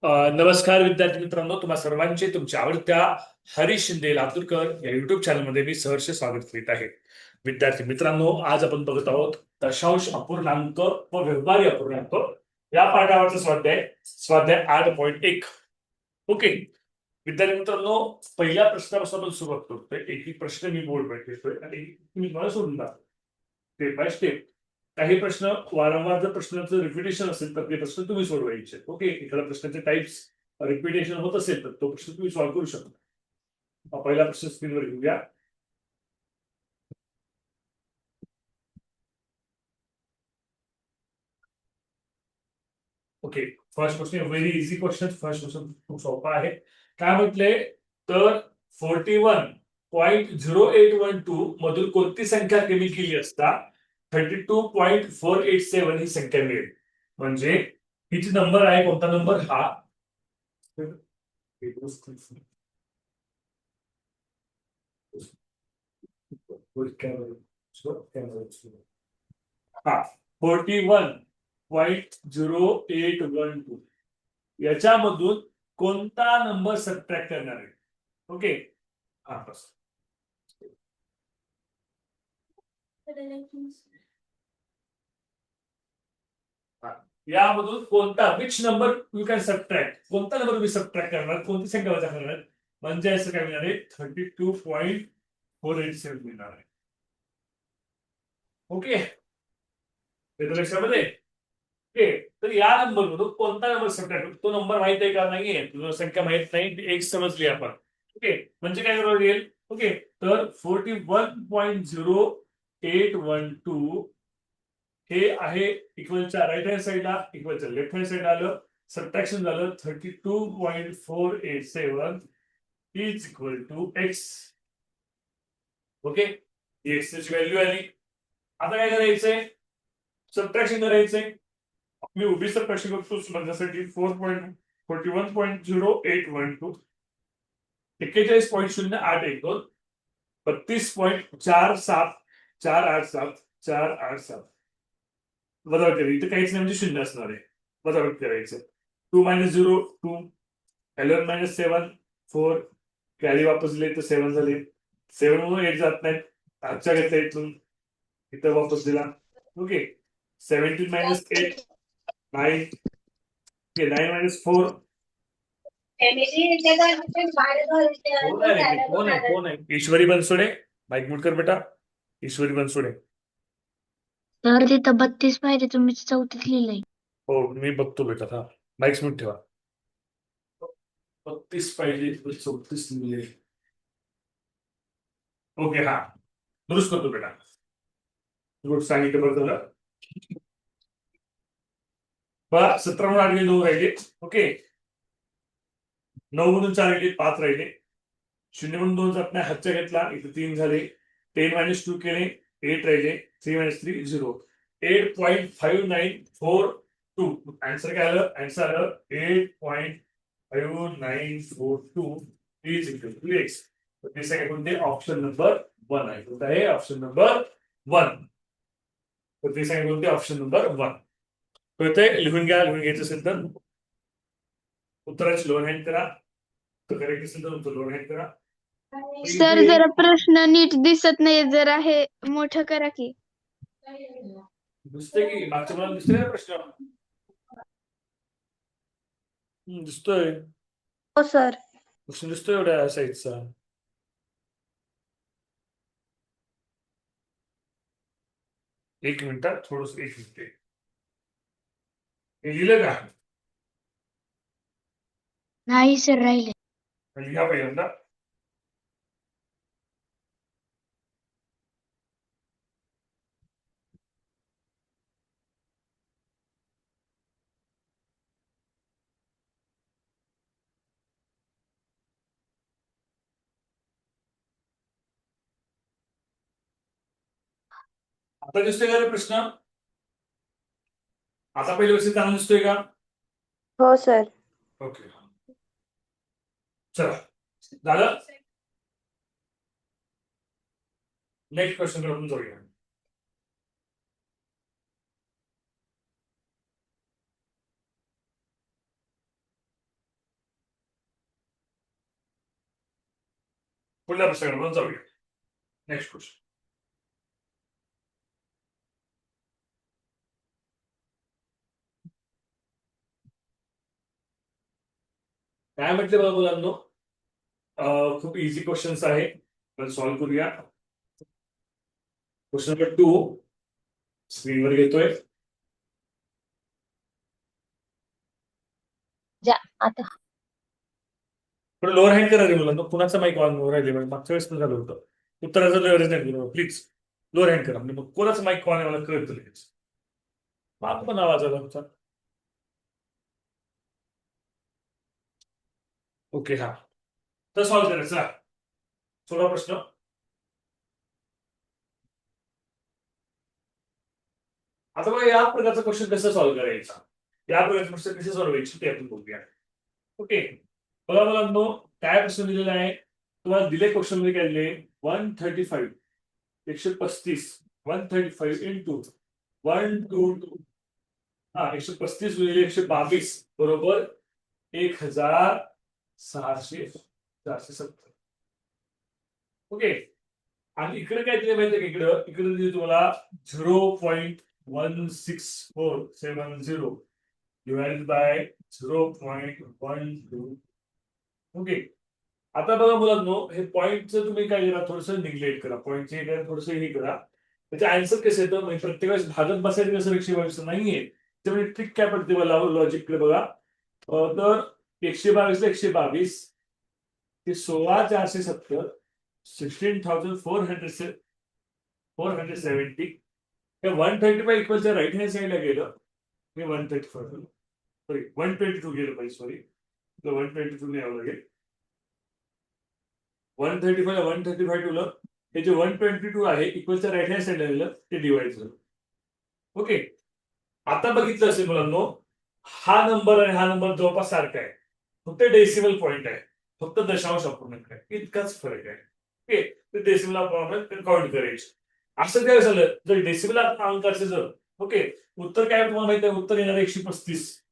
नमस्कार विद्यार्थी मित्रांनो, तुम्हा सर्वांचे तुमच्या आवडत्या हरीश शिंदे लातूरकर या युट्यूब चॅनलमध्ये मी सहर्ष स्वागत करीत आहे. विद्यार्थी मित्रांनो, आज आपण बघत आहोत दशांश अपूर्णांक व व्यवहारी अपूर्णांक या पाठावरचा स्वाध्याय स्वाध्याय 8.1. ओके विद्यार्थी मित्रांनो, पहिल्या प्रश्नापासून आपण सुरुवात करतोय. एक एक प्रश्न मी बोर्डवर घेतोय आणि तुम्ही मला सोडून द्या स्टेप बाय स्टेप. काही प्रश्न वारंवार जर प्रश्नाचं रिपिटेशन असेल तर ते प्रश्न तुम्ही सोडवायचे. ओके, एखाद्या प्रश्नाचे टाइप्स रिपिटेशन होत असेल तर तो प्रश्न तुम्ही सॉल्व्ह करू शकता. पहिला प्रश्न स्क्रीनवर घेऊया. Okay, first question very easy question. First question खूप सोपा आहे. काय म्हटले तर 41.0812 मधून कोणती संख्या कमी केली असता 32.487 ही संख्या मिळेल. म्हणजे ही जी नंबर आहे, कोणता नंबर हा हा 41.0812 याच्यामधून कोणता नंबर सबट्रॅक्ट करणार आहे. ओके, हा बस. यामधून कोणता which number you can subtract, कोणता नंबर तुम्ही सबट्रॅक्ट करणार, कोणती संख्या वजा करणार. म्हणजे असं काय मिळणार आहे 32.487 मिळणार आहे. ओके, लक्षामध्ये. ओके, तर या नंबर मधून कोणता नंबर सबट्रॅक्ट, तो नंबर माहित आहे का नाहीये, तुझं संख्या माहित नाही, एक समजली आपण. ओके, म्हणजे काय करावं लागेल. ओके, तर 41.0812 हे आहे इक्वलच्या राईट हँड साईडला, इक्वलच्या लेफ्ट हँड साईड आलं, सबट्रॅक्शन झालं 32.487 is equal to X. Okay, X ची व्हॅल्यू आली. आता काय करायचंय, सबट्रॅक्शन करायचंय. मी उभी सबट्रॅक्शन करतो माझ्यासाठी 41.0812 41.0812 32.47487 वजाबाकी करायची. इथे काहीच नाही म्हणजे शून्य असणार आहे. वजाबाकी करायचं. 2 - 0 2, 11 - 7 4, कॅरी वापस दिले तर 7 झाले. 7 म्हणून 8 जात नाही, आजच्या घेतल्या इथून इथं वापस दिला. ओके, 17 - 8 9, 9 - 4. कोण आहे? ईश्वरी बनसोडे. माईक म्यूट कर बेटा. ईश्वरी बनसोडे. तर तिथं 32 पाहिजे, तुम्ही 34 लिहिलंय. हो, मी बघतो बेटा. हा, माईक म्यूट ठेवा. 32 पाहिजे, 34 लिहिले. ओके, हा दुरुस्त करतो बेटा. गुड, सांगितलं बरं झालं. 17 म्हणून 8 9 राहिले. ओके, 9 म्हणून 4 राहिले, 5 राहिले. 0 म्हणून 2 जात नाही, हातच्या घेतला, इथे 3 झाले. 10 - 2 केले, 8 राहिले. 3 - 3 0. 8.5942 आन्सर काय आलं, आन्सर आलं 8.5942 इज इक्वल टू एक्स. ते सगळे कोणते, ऑप्शन नंबर 1 आहे. कोणता आहे, ऑप्शन नंबर 1. तर ते सगळे कोणते, ऑप्शन नंबर 1. कळतंय, लिहून घ्या. लिहून घ्यायचं असेल तर उत्तराची लोन हँड करा. तर करेक्ट असेल तर उत्तर लोन हँड करा. सर जरा प्रश्न नीट दिसत नाही, जरा हे मोठं करा की. दिसतंय की मागच्या मला दिसतोय ना प्रश्न. दिसतोय हो सर. प्रश्न, दिसतोय एवढ्या साईजचा. एक मिनिटात थोडस, एक मिनिट. हे लिहिलं का, नाही सर, राहिले. लिहा पहिल्यांदा. आता दिसतोय का रे प्रश्न, आता पहिल्या वर्षी चांगला दिसतोय का. हो सर. ओके, चला झालं. नेक्स्ट क्वेश्चन कडे आपण जाऊया. पुढल्या प्रश्नाकडे आपण जाऊया. Next question. काय म्हटले बघा मुलांनो, खूप इझी क्वेश्चन्स आहे, आपण सॉल्व्ह करूया. क्वेश्चन नंबर 2 स्क्रीनवर घेतोय. आता पण लोअर हँड करा रे मुलांनो, कुणाचा माईक ऑन राहिले मागच्या वेळेस पण झालं होतं. उत्तराचं लेवरेज नाही करू प्लीज. लोअर हँड करा, म्हणजे मग कोणाचं माईक ऑन आहे मला कळतं लगेच. माग पण आवाज आला होता. ओके, हा तर सॉल्व्ह करायचा. सोडा प्रश्न. आता बघा या प्रकारचा क्वेश्चन कसं सॉल्व्ह करायचा, या प्रकारचे क्वेश्चन कसे सॉल्व्ह करायचे ते आपण बघूया. ओके, बघा मुलांनो, काय प्रश्न दिलेला आहे तुम्हाला, दिले क्वेश्चन मध्ये काय दिले, 135 135 135 इंटू 122 हा 135 गुणिले 122 बरोबर 1670. ओके, आणि इकडे काय दिले माहितीये का, इकडे इकडे दिले तुम्हाला 0.16470 डिवाइडेड बाय 0.12. ओके, आता बघा मुलांनो, हे पॉईंटचं तुम्ही काय करा, थोडस निग्लेक्ट करा, पॉईंटचे काय थोडस हे करा. त्याचे आन्सर कसे येतं, म्हणजे प्रत्येक वेळेस भागत बसायचं कसं 122 नाहीये, त्यामुळे ट्रिक काय पडते मला लॉजिककडे बघा. तर 122 ला 122 ते 16,470 16,470 हे 135 इक्वलच्या राईट हँड साईडला गेलं, हे 135 सॉरी 122 गेलं पाहिजे, सॉरी 122 नाही यावं लागेल. 135 135 ठेवलं, हे जे 122 आहे इक्वलच्या राईट हँड साईडला गेलं, ते डिवाइड झालं. ओके, आता बघितलं असेल मुलांनो, हा नंबर आणि हा नंबर जवळपास सारखा आहे, फक्त डेसिमल पॉईंट आहे, फक्त दशांश अपूर्णांक आहे, इतकाच फरक आहे. ओके, ते डेसिमल अपूर्णांक काउंट करायचे. असं काय झालं, जर डेसिमल अंकाचं जर ओके उत्तर काय तुम्हाला माहिती आहे, उत्तर येणार 135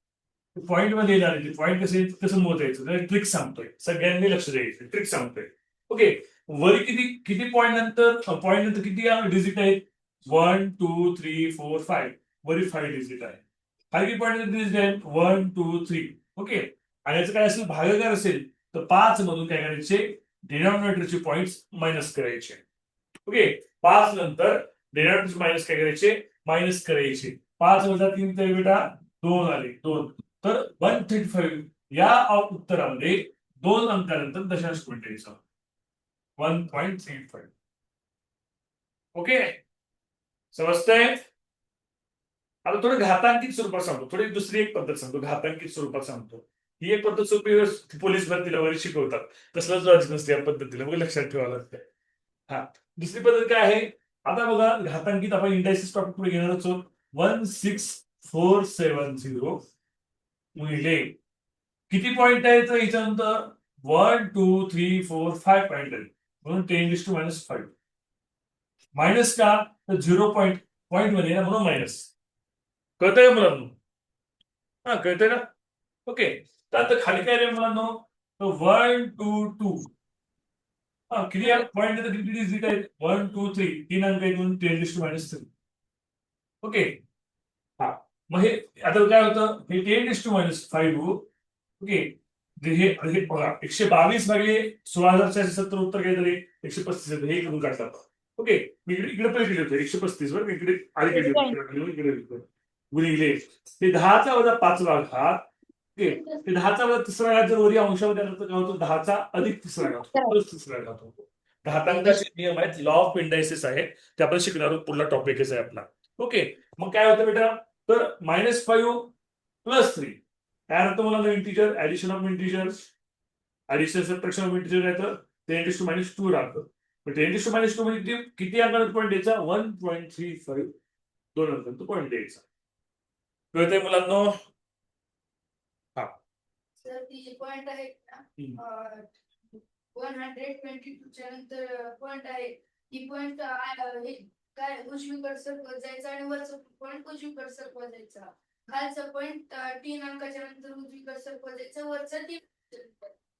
पॉईंट मध्ये येणार आहे. पॉईंट कसं मोजायचं, ट्रिक सांगतोय, सगळ्यांनी लक्ष द्यायचं, ट्रिक सांगतोय. ओके, वरी किती किती पॉईंट नंतर किती डिजिट आहेत, 1 2 3 4 5, वरी 5 डिजिट आहे. खाली पॉईंट डिजिट आहे 1 2 3. ओके, आणि याचं काय असेल, भागाकार असेल तर 5 मधून काय करायचे, डिनॉमिनेटरचे पॉइंट मायनस करायचे. ओके, 5 नंतर डिनॉमिनेटर मायनस काय करायचे, मायनस करायचे. 5 वजा 3 तर बेटा 2 आले, 2. तर 135 या उत्तरामध्ये 2 अंकानंतर दशांश पॉईंट द्यायचा, 1.35. ओके, समजतंय. आता थोडं घातांकित स्वरूपात सांगतो, थोडी दुसरी एक पद्धत सांगतो, घातांकित स्वरूपात सांगतो. ही एक पद्धत सोपी, पोलीस भरतीला वगैरे शिकवतात, तसलंच लॉजिक नसते या पद्धतीला, मग लक्षात ठेवावं लागतं. हा, दुसरी पद्धत काय आहे, आता बघा घातांकित आपण इंडायसिस टॉपिक पुढे घेणार आहोत. 16470 गुणिले किती पॉईंट आहे, तर याच्यानंतर 1 2 3 4 5 पॉईंट आहे, म्हणून 10⁻⁵. मायनस का, तर 0 पॉईंट मध्ये ना, म्हणून मायनस. कळतंय का मुलांनो, हा कळतंय ना. ओके, तर आता खाली काय रे मुलांनो, 1 2 2 हा किती पॉईंट आहे, किती डिजिट आहेत, 1 2 3 3 अंक आहेत, म्हणून 10⁻3. ओके, हा मग हे आता काय होतं, हे 10⁻⁵. ओके, हे हे बघा 122 भागिले 16,470 उत्तर काय तरी 135 हे करून काढतात. ओके, मी इकडे इकडे पहिले केले होते 135 वर, मी इकडे आधी केले गुणिले ते 10चा वजा 5वा घात. ओके, ते 10चा वजा तिसरा घात जर वरी अंशामध्ये आला तर काय होतो, 10चा अधिक तिसरा घात, प्लस तिसरा घात होतो. घातांकाचे नियम आहेत, लॉ ऑफ इंडायसिस आहे, ते आपण शिकणार आहोत, पुढला टॉपिकच आहे आपला. ओके, मग काय होतं बेटा, तर -5 + 3 काय होतं मला, integer addition of integers, addition subtraction of integer आहे, तर 10⁻²2 राहतं. 10⁻² म्हणजे किती अंकांत पॉईंट द्यायचा, 1.35 2 अंकांत पॉईंट द्यायचा. कळतंय मुलांनो. हा सर ती जी पॉइंट आहेत ना 122 च्या नंतर पॉइंट आहे, ती पॉइंट हे काय उजवीकडे सरकत जायचा आणि वरचा पॉइंट उजवीकडे सरकत जायचा, खालचा पॉइंट 3 अंकाच्या नंतर उजवीकडे सरकत जायचा, वरचा 3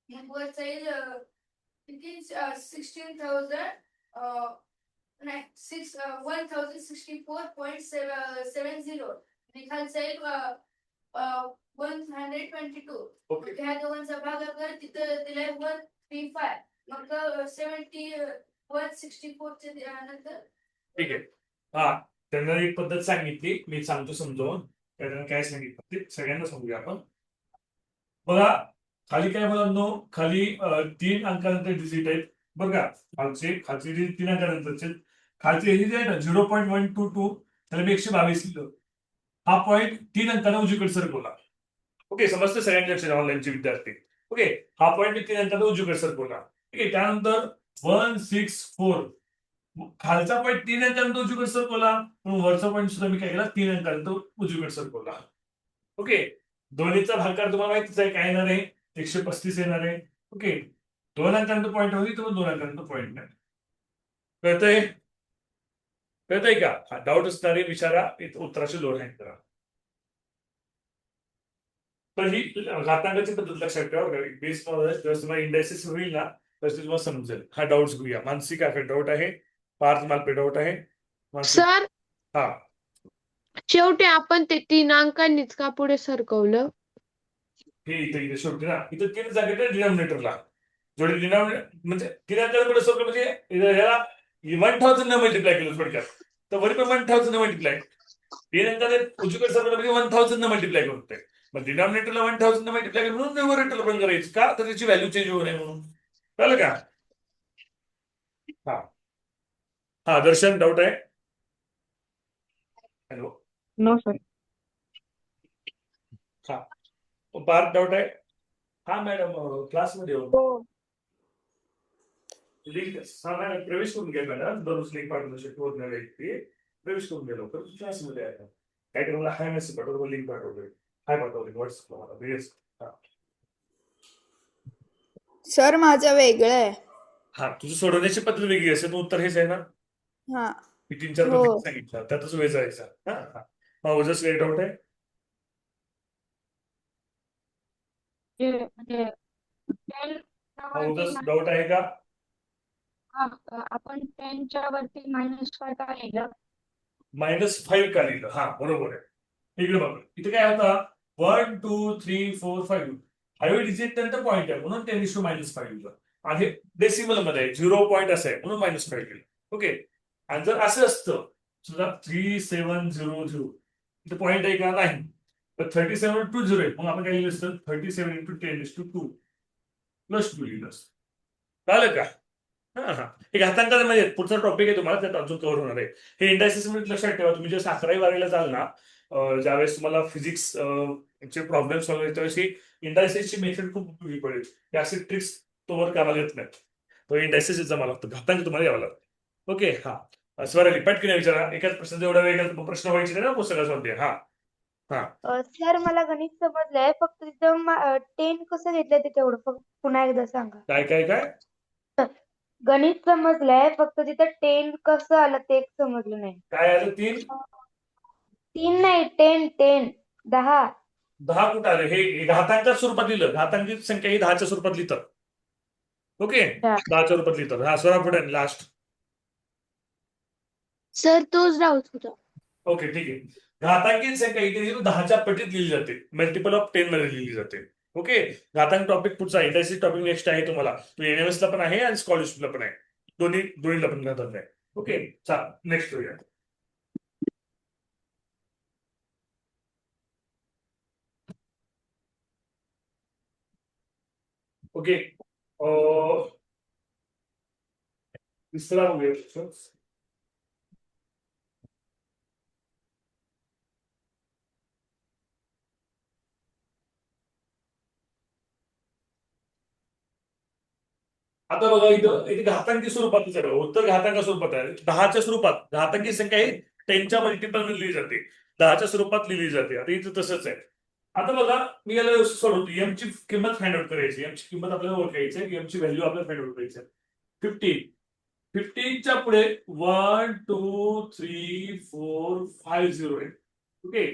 मग वरचा येईल it is 16,000 नाही 1,064.70 आणि खालचा एक 122. ओके ह्या दोघांचा भागाकार तिथं दिलाय 135. मग 164 चे नंतर ठीक आहे. हा, त्यांना एक पद्धत सांगितली, मी सांगतो समजावून. त्यांना काय सांगितलं ते सगळ्यांना सांगूया आपण. बघा, खाली काय मुलांनो, खाली 3 अंकानंतर डिजिट आहेत बरं का. खालचे जे 3 अंकानंतरचे खालचे हे जे आहे ना 0.122, त्याला मी 122 लिहिलं. हा पॉईंट 3 अंकांना उजवीकडे सरकवला. ओके, समजतं सगळ्यांच्या लक्षात ऑनलाईनचे विद्यार्थी. ओके, हा पॉईंट 3 अंकांना उजवीकडे सरकवला. ठीक आहे, त्यानंतर 164 खालचा पॉईंट 3 अंकानंतर उजवीकडे सरकवला, म्हणून वरचा पॉईंट सुद्धा मी काय केला 3 अंकानंतर उजवीकडे सरकवला. ओके, दोन्हीचा भागाकार तुम्हाला माहितीच आहे काय येणार आहे, 135 येणार आहे. ओके, 2 अंकानंतर पॉईंट होती तर 2 अंकानंतर पॉईंट नाही. कळतंय? कळतंय का? हा, डाऊट असणारे विचारा, उत्तराची लोड हँड करा. तर ही घातांकाची पद्धत लक्षात ठेवा. बेस जर तुम्हाला इंडायसिस होईल ना तर तुम्हाला समजेल. हा डाऊट घेऊया. मानसिक डाऊट आहे, पार्थ मालपे डाऊट आहे. मानसिक, सर हा शेवटी आपण ते 3 अंकांनीच का पुढे सरकवलं? हे इथे शेवटी ना, इथं 3 जागेत डिनॉमिनेटरला जोडी डिनॉमिनेटर म्हणजे 3 अंकाला सरकलं म्हणजे ह्याला 1000 न मल्टिप्लाय केलं थोडक्यात. तर वरी पण 1000 न मल्टिप्लाय, 3 अंकाला उजवीकडे सरकलं म्हणजे 1000 न मल्टिप्लाय करतोय. मग डिनॉमिनेटरला 1000 न मल्टिप्लाय केलं म्हणून न्यूमरेटरला पण करायचं का, तर त्याची व्हॅल्यू चेंज होऊ नये म्हणून. कळलं का? हा हा, दर्शन डाऊट आहे? Hello, no sir. हा, पार्थ डाऊट आहे? हा मॅडम, क्लासमध्ये येऊन लिंक प्रवेश करून घ्या मॅडम. दररोज लिंक पाठवण्यासाठी होत नाही व्यक्ती, प्रवेश करून घ्या लवकर. क्लासमध्ये आहे काय करायला, हाय मेसेज पाठवतो, लिंक पाठवतोय, हाय पाठवते व्हॉट्सअपला. सर माझं वेगळं आहे. हा, तुझी सोडवण्याची पद्धत वेगळी असेल, उत्तर हेच आहे ना. हा मी 3-4 हो पद्धती सांगितलं, त्यातच वेळ जायचा. हा हा, हा ओजस वेळ डाऊट आहे? हा ओजस डाऊट आहे का? आपण 10च्या वरती -5 का लिहिलं? -5 का लिहिलं? हा, बरोबर आहे. इकडे बघा, इथे काय होता 1 2 3 4 5 5 डिजिट नंतर पॉईंट आहे म्हणून 10⁻5 लिहिलं. आणि डेसिमल मध्ये 0 पॉईंट असं आहे म्हणून -5 लिहिलं. ओके, आणि जर असं असतं समजा 3700 इथे पॉईंट आहे का नाही, तर 37 आहे, मग आपण काय लिहिलं असतं 37 × 10⁻2 +2 लिहिलं असतं. कळलं का? हा हा, हे घातांकामध्ये पुढचा टॉपिक आहे तुम्हाला, त्यात अजून कव्हर होणार आहे. हे इंडायसिस मध्ये लक्षात ठेवा. तुम्ही जर 11वी-12वीला जाल ना, ज्यावेळेस तुम्हाला फिजिक्स चे प्रॉब्लेम सॉल्व्ह होईल त्यावेळेस ही इंडायसिसची मेथड खूप उपयोगी पडेल. हे असे ट्रिक्स तोवर कामाला येत नाहीत. तो इंडायसिस जमा लागतो, घातांक तुम्हाला यावं लागतं. ओके, हा स्वराली पटकन विचारा. एकाच प्रश्नाचा एवढा वेळ प्रश्न व्हायचे नाही ना पुस्तकामध्ये. हा हा, सर मला गणित समजलंय, फक्त तिथं 10 कसं घेतलंय ते तेवढं फक्त पुन्हा एकदा सांगा. काय काय काय गणित समजलंय, फक्त तिथं 10 कसं आलं ते एक समजलं नाही. काय आलं? 3 3 नाही, 10 10. 10 कुठं आले? हे घातांकाच्या स्वरूपात लिहिलं. घातांकी संख्या ही 10च्या स्वरूपात लिहितात. ओके, 10च्या रूपात लिहितात. हा, स्वरा पुढे लास्ट. सर तोच डाऊट होता. ओके, ठीक आहे. घातांकीय संख्या इथे 10च्या पटीत लिहिली जाते, मल्टिपल ऑफ 10 मध्ये लिहिली जाते. ओके, घातांक टॉपिक पुढचा इंडायसिस टॉपिक नेक्स्ट आहे तुम्हाला. तो एनएमएस ला पण आहे आणि स्कॉलरशिपला पण आहे, दोन्हीला पण घातांक आहे. ओके, चला नेक्स्ट करूया. ओके, तिसरा बघूया. आता बघा, इथे घातांकी स्वरूपात उत्तर घातांका स्वरूपात आहे. 10च्या स्वरूपात घातांकी संख्या ही 10च्या मल्टिपल लिहिली जाते, 10च्या स्वरूपात लिहिली जाते. आता इथं तसंच आहे. आता बघा, मी याला सोडवतो. एमची किंमत फाइंड आउट करायची, एमची किंमत आपल्याला ओळखायची, एमची व्हॅल्यू आपल्याला फाइंड आउट करायची. 15च्या पुढे 1 2 3 4 5 0 आहे. ओके,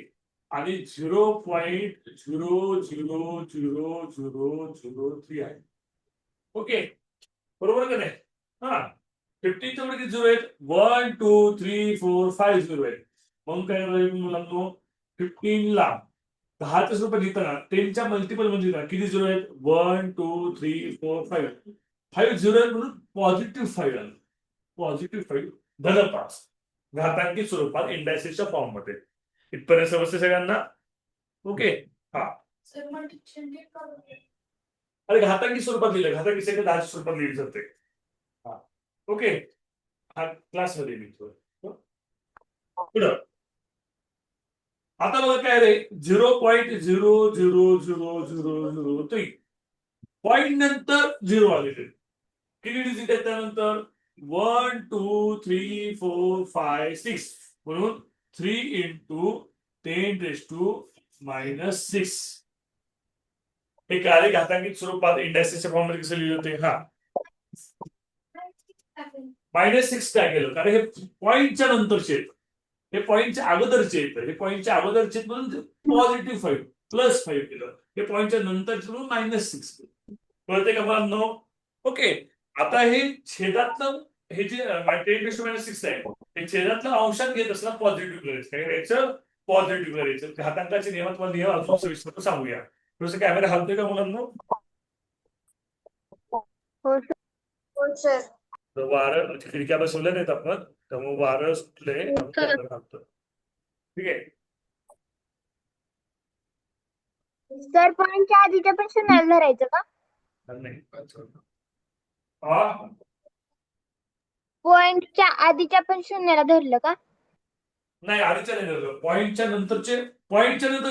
आणि 0.0000003 आहे. ओके, बरोबर का नाही? हा 15च्या वर किती झिरो आहेत? 1 2 3 4 5 झिरो आहेत. मग काय करायचं मुलांनो 15ला 10च्या स्वरूपात लिहिताना 10च्या मल्टिपल मध्ये लिहिताना किती झिरो आहेत? 1 2 3 4 5 5 झिरो आहेत म्हणून पॉझिटिव्ह 5 आलं. पॉझिटिव्ह 5 धन 5 घातांकी स्वरूपात इंडायसिसच्या फॉर्म मध्ये. इथपर्यंत समजते सगळ्यांना? ओके. हा सर मल्टिप्लिकेशन करून अरे घातांकी स्वरूपात लिहिलं, घातांकी संख्या 10च्या स्वरूपात लिहिली जाते. हा ओके. हा क्लासमध्ये लिहितो पुढं. आता बघा काय रे 0.0000003 पॉईंट नंतर झिरो आलेले किती डिजिट आहेत त्यानंतर 1 2 3 4 5 6 म्हणून 3 into 10⁻⁻6 हे काय घातांकित स्वरूपात इंडायसिसच्या फॉर्म मध्ये कसं लिहिले होते? हा -6 काय केलं कारण हे पॉईंटच्या नंतरचे आहेत. हे पॉईंटच्या अगोदरचे आहेत. हे पॉईंटच्या अगोदरचे म्हणून पॉझिटिव्ह 5 +5 केलं. हे पॉईंटच्या नंतरचे म्हणून -6 केलं. कळते का मला? नो. ओके. आता हे छेदातलं हे जे 10⁻⁻6 आहे हे छेदातलं अंशात घेत असताना पॉझिटिव्ह करायचं. काय करायचं? पॉझिटिव्ह करायचं. घातांकाच्या नियमात मला नियम अजून सविस्तर सांगूया. थोडंसं कॅमेरा हलतोय का मुलांना? हो सर. तर वारं खिडक्या बसवल्या नाहीत आपण त्यामुळे वारं सुटले कॅमेरा हलतोय. ठीक आहे. सर पॉईंटच्या आधीच्या पण शून्याला धरायचं का? नाही हा पॉईंटच्या आधीच्या पण शून्याला धरलं का? नाही आधीच्या नाही धरलं. पॉईंटच्या नंतर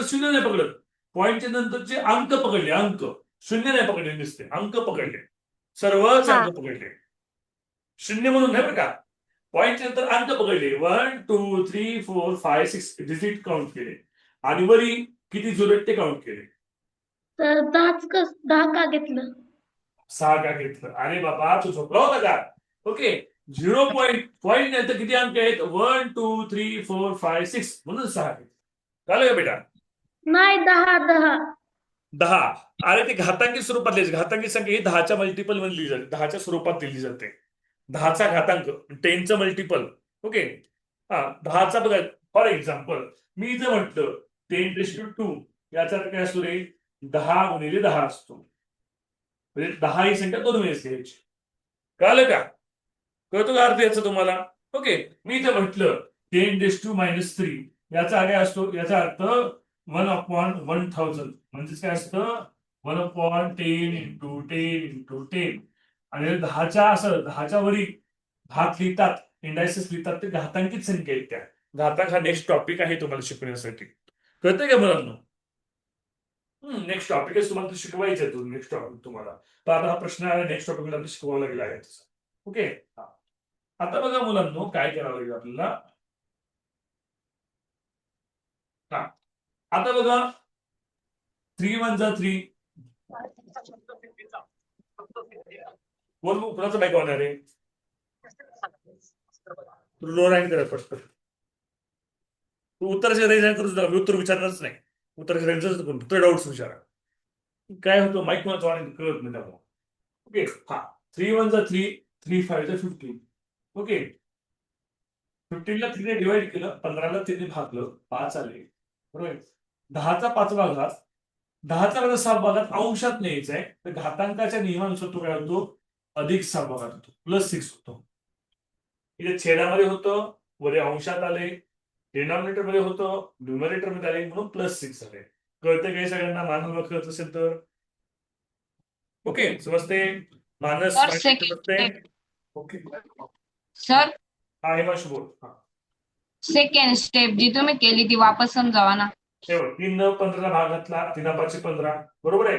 शून्य नाही पकडत. पॉईंटच्या नंतरचे अंक पकडले. अंक शून्य नाही पकडले दिसते. अंक पकडले. सर्वच हा. अंक पकडले. शून्य म्हणून नाही बरं का. पॉईंटच्या नंतर अंक पकडले 1 2 3 4 5 6 डिजिट काउंट केले आणि वरी किती झिरो आहेत ते काउंट केले. तर 10 का घेतलं? 6 का घेतलं? अरे बाबा तू झोपला होता का? ओके. 0.पॉईंट नंतर किती अंक आहेत? 1 2 3 4 5 6 म्हणून 6 आहेत. कळलं का बेटा? नाही 10. 10. अरे ते घातांकी स्वरूपात लिहायचे. घातांकी संख्या ही 10च्या मल्टिपल मध्ये लिहिली जाते. 10च्या स्वरूपात लिहिली जाते. 10चा घातांक 10चं मल्टिपल. ओके. हा 10चा बघा फॉर एक्झाम्पल मी जर म्हटलं 10⁻², याचा अर्थ काय असतो रे? 10 गुणिले 10 असतो. म्हणजे 10 ही संख्या 2 वेळेस घ्यायची. कळलं का? कळतो का अर्थ याचा तुम्हाला? ओके. मी जर म्हटलं 10⁻³ याचा काय असतो? याचा अर्थ 1/1000 म्हणजेच काय असतं? 1/10 × 10 × 10 आणि 10च्या वरी घात लिहितात, इंडायसिस लिहितात ते घातांकित संख्या आहेत त्या. घातांक हा नेक्स्ट टॉपिक आहे तुम्हाला शिकवण्यासाठी. कळतंय का मुलांना? नेक्स्ट टॉपिकच तुम्हाला शिकवायचं आहे. नेक्स्ट टॉपिक तुम्हाला तर आता हा प्रश्न आहे नेक्स्ट टॉपिक आपल्याला शिकवावा लागेल आहे. ओके. आता बघा मुलांनो काय करावं लागेल आपल्याला. हा आता बघा 3 1 3 कुणाचं बाईक होणार आहे? लो राईन करा पटकन. तू उत्तराचे रेंज करूच नका. मी उत्तर विचारणारच नाही. उत्तराचे रेंजच करून फक्त डाऊट्स विचारा. काय होतं माईक मला कळत नाही त्यामुळे. ओके. हा 3 1 3 3 5 15. ओके. 15ला 3 ने डिवाइड केलं, 15ला 3 ने भागलं, 5 आले. बरोबर. 10चा 5वा घात 10चा 6वा घात अंशात न्यायचा आहे तर घातांकाच्या नियमानुसार तो काय होतो? +6वा घात होतो. +6 होतो. इथे छेदामध्ये होतं, वरी अंशात आले, डिनॉमिनेटर मध्ये होतं, न्यूमरेटर मध्ये आले म्हणून +6 झाले. कळते काही सगळ्यांना? मानव कळत असेल तर ओके. समजते? मानस समजते? ओके. सर हा हिमांश बोल. हा सेकंड स्टेप जी तुम्ही केली ती वापस समजावा ना. 3 न 15ला भाग घातला 3 5 15 बरोबर आहे.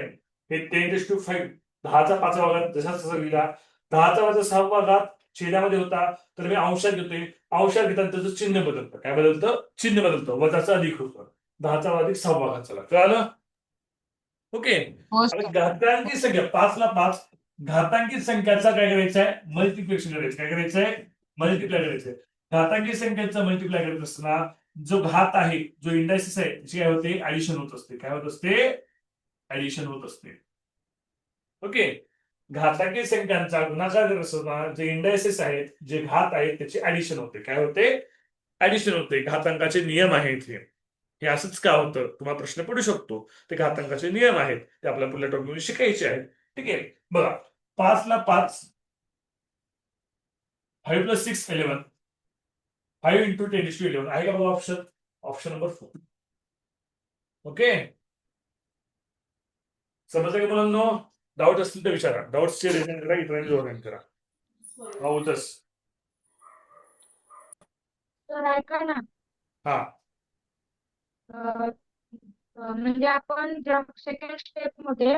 हे 10⁻5 10चा 5वा घात जसा तसा लिहिला. 10चा 6वा घात छेदामध्ये होता तर मी अंशात घेतोय. अंशात घेताना त्याचं चिन्ह बदलतं. काय बदलतं? चिन्ह बदलतं. वजाचा अधिक होतं. 10चा अधिक 6वा घात झाला. कळालं? ओके. हो आता सर. घातांकी संख्या 5ला 5 घातांकित संख्याचा काय करायचं आहे? मल्टिप्लिकेशन करायचं. काय करायचं आहे? मल्टिप्लाय करायचं. घातांकी संख्येचा मल्टिप्लाय करत असताना जो घात आहे जो इंडायसिस आहे त्याची काय होते? ऍडिशन होत असते. काय होत असते? ऍडिशन होत असते. ओके. घातांकी संख्यांचा गुणाकार करत असताना जे इंडायसेस आहेत, जे घात आहेत, त्याची ऍडिशन होते. काय होते? ऍडिशन होते. घातांकाचे नियम आहेत हे असंच का होतं? तुम्हाला प्रश्न पडू शकतो. ते घातांकाचे नियम आहेत, ते आपल्या पुढल्या टॉपिकमध्ये शिकायचे आहेत. ठीक आहे, बघा 5 ला 5, 5 + 6 11, 5 × 10⁻11 आहे का बघा ऑप्शन? Option number 4. ओके, समजलं का मुलांनो? डाऊट असतील तर विचारा. डाऊट्सचे रिझन करा, इतरांनी जोडून करा. हा होतच. तर ऐका ना, हा अं, म्हणजे आपण ज्या सेकंड स्टेप मध्ये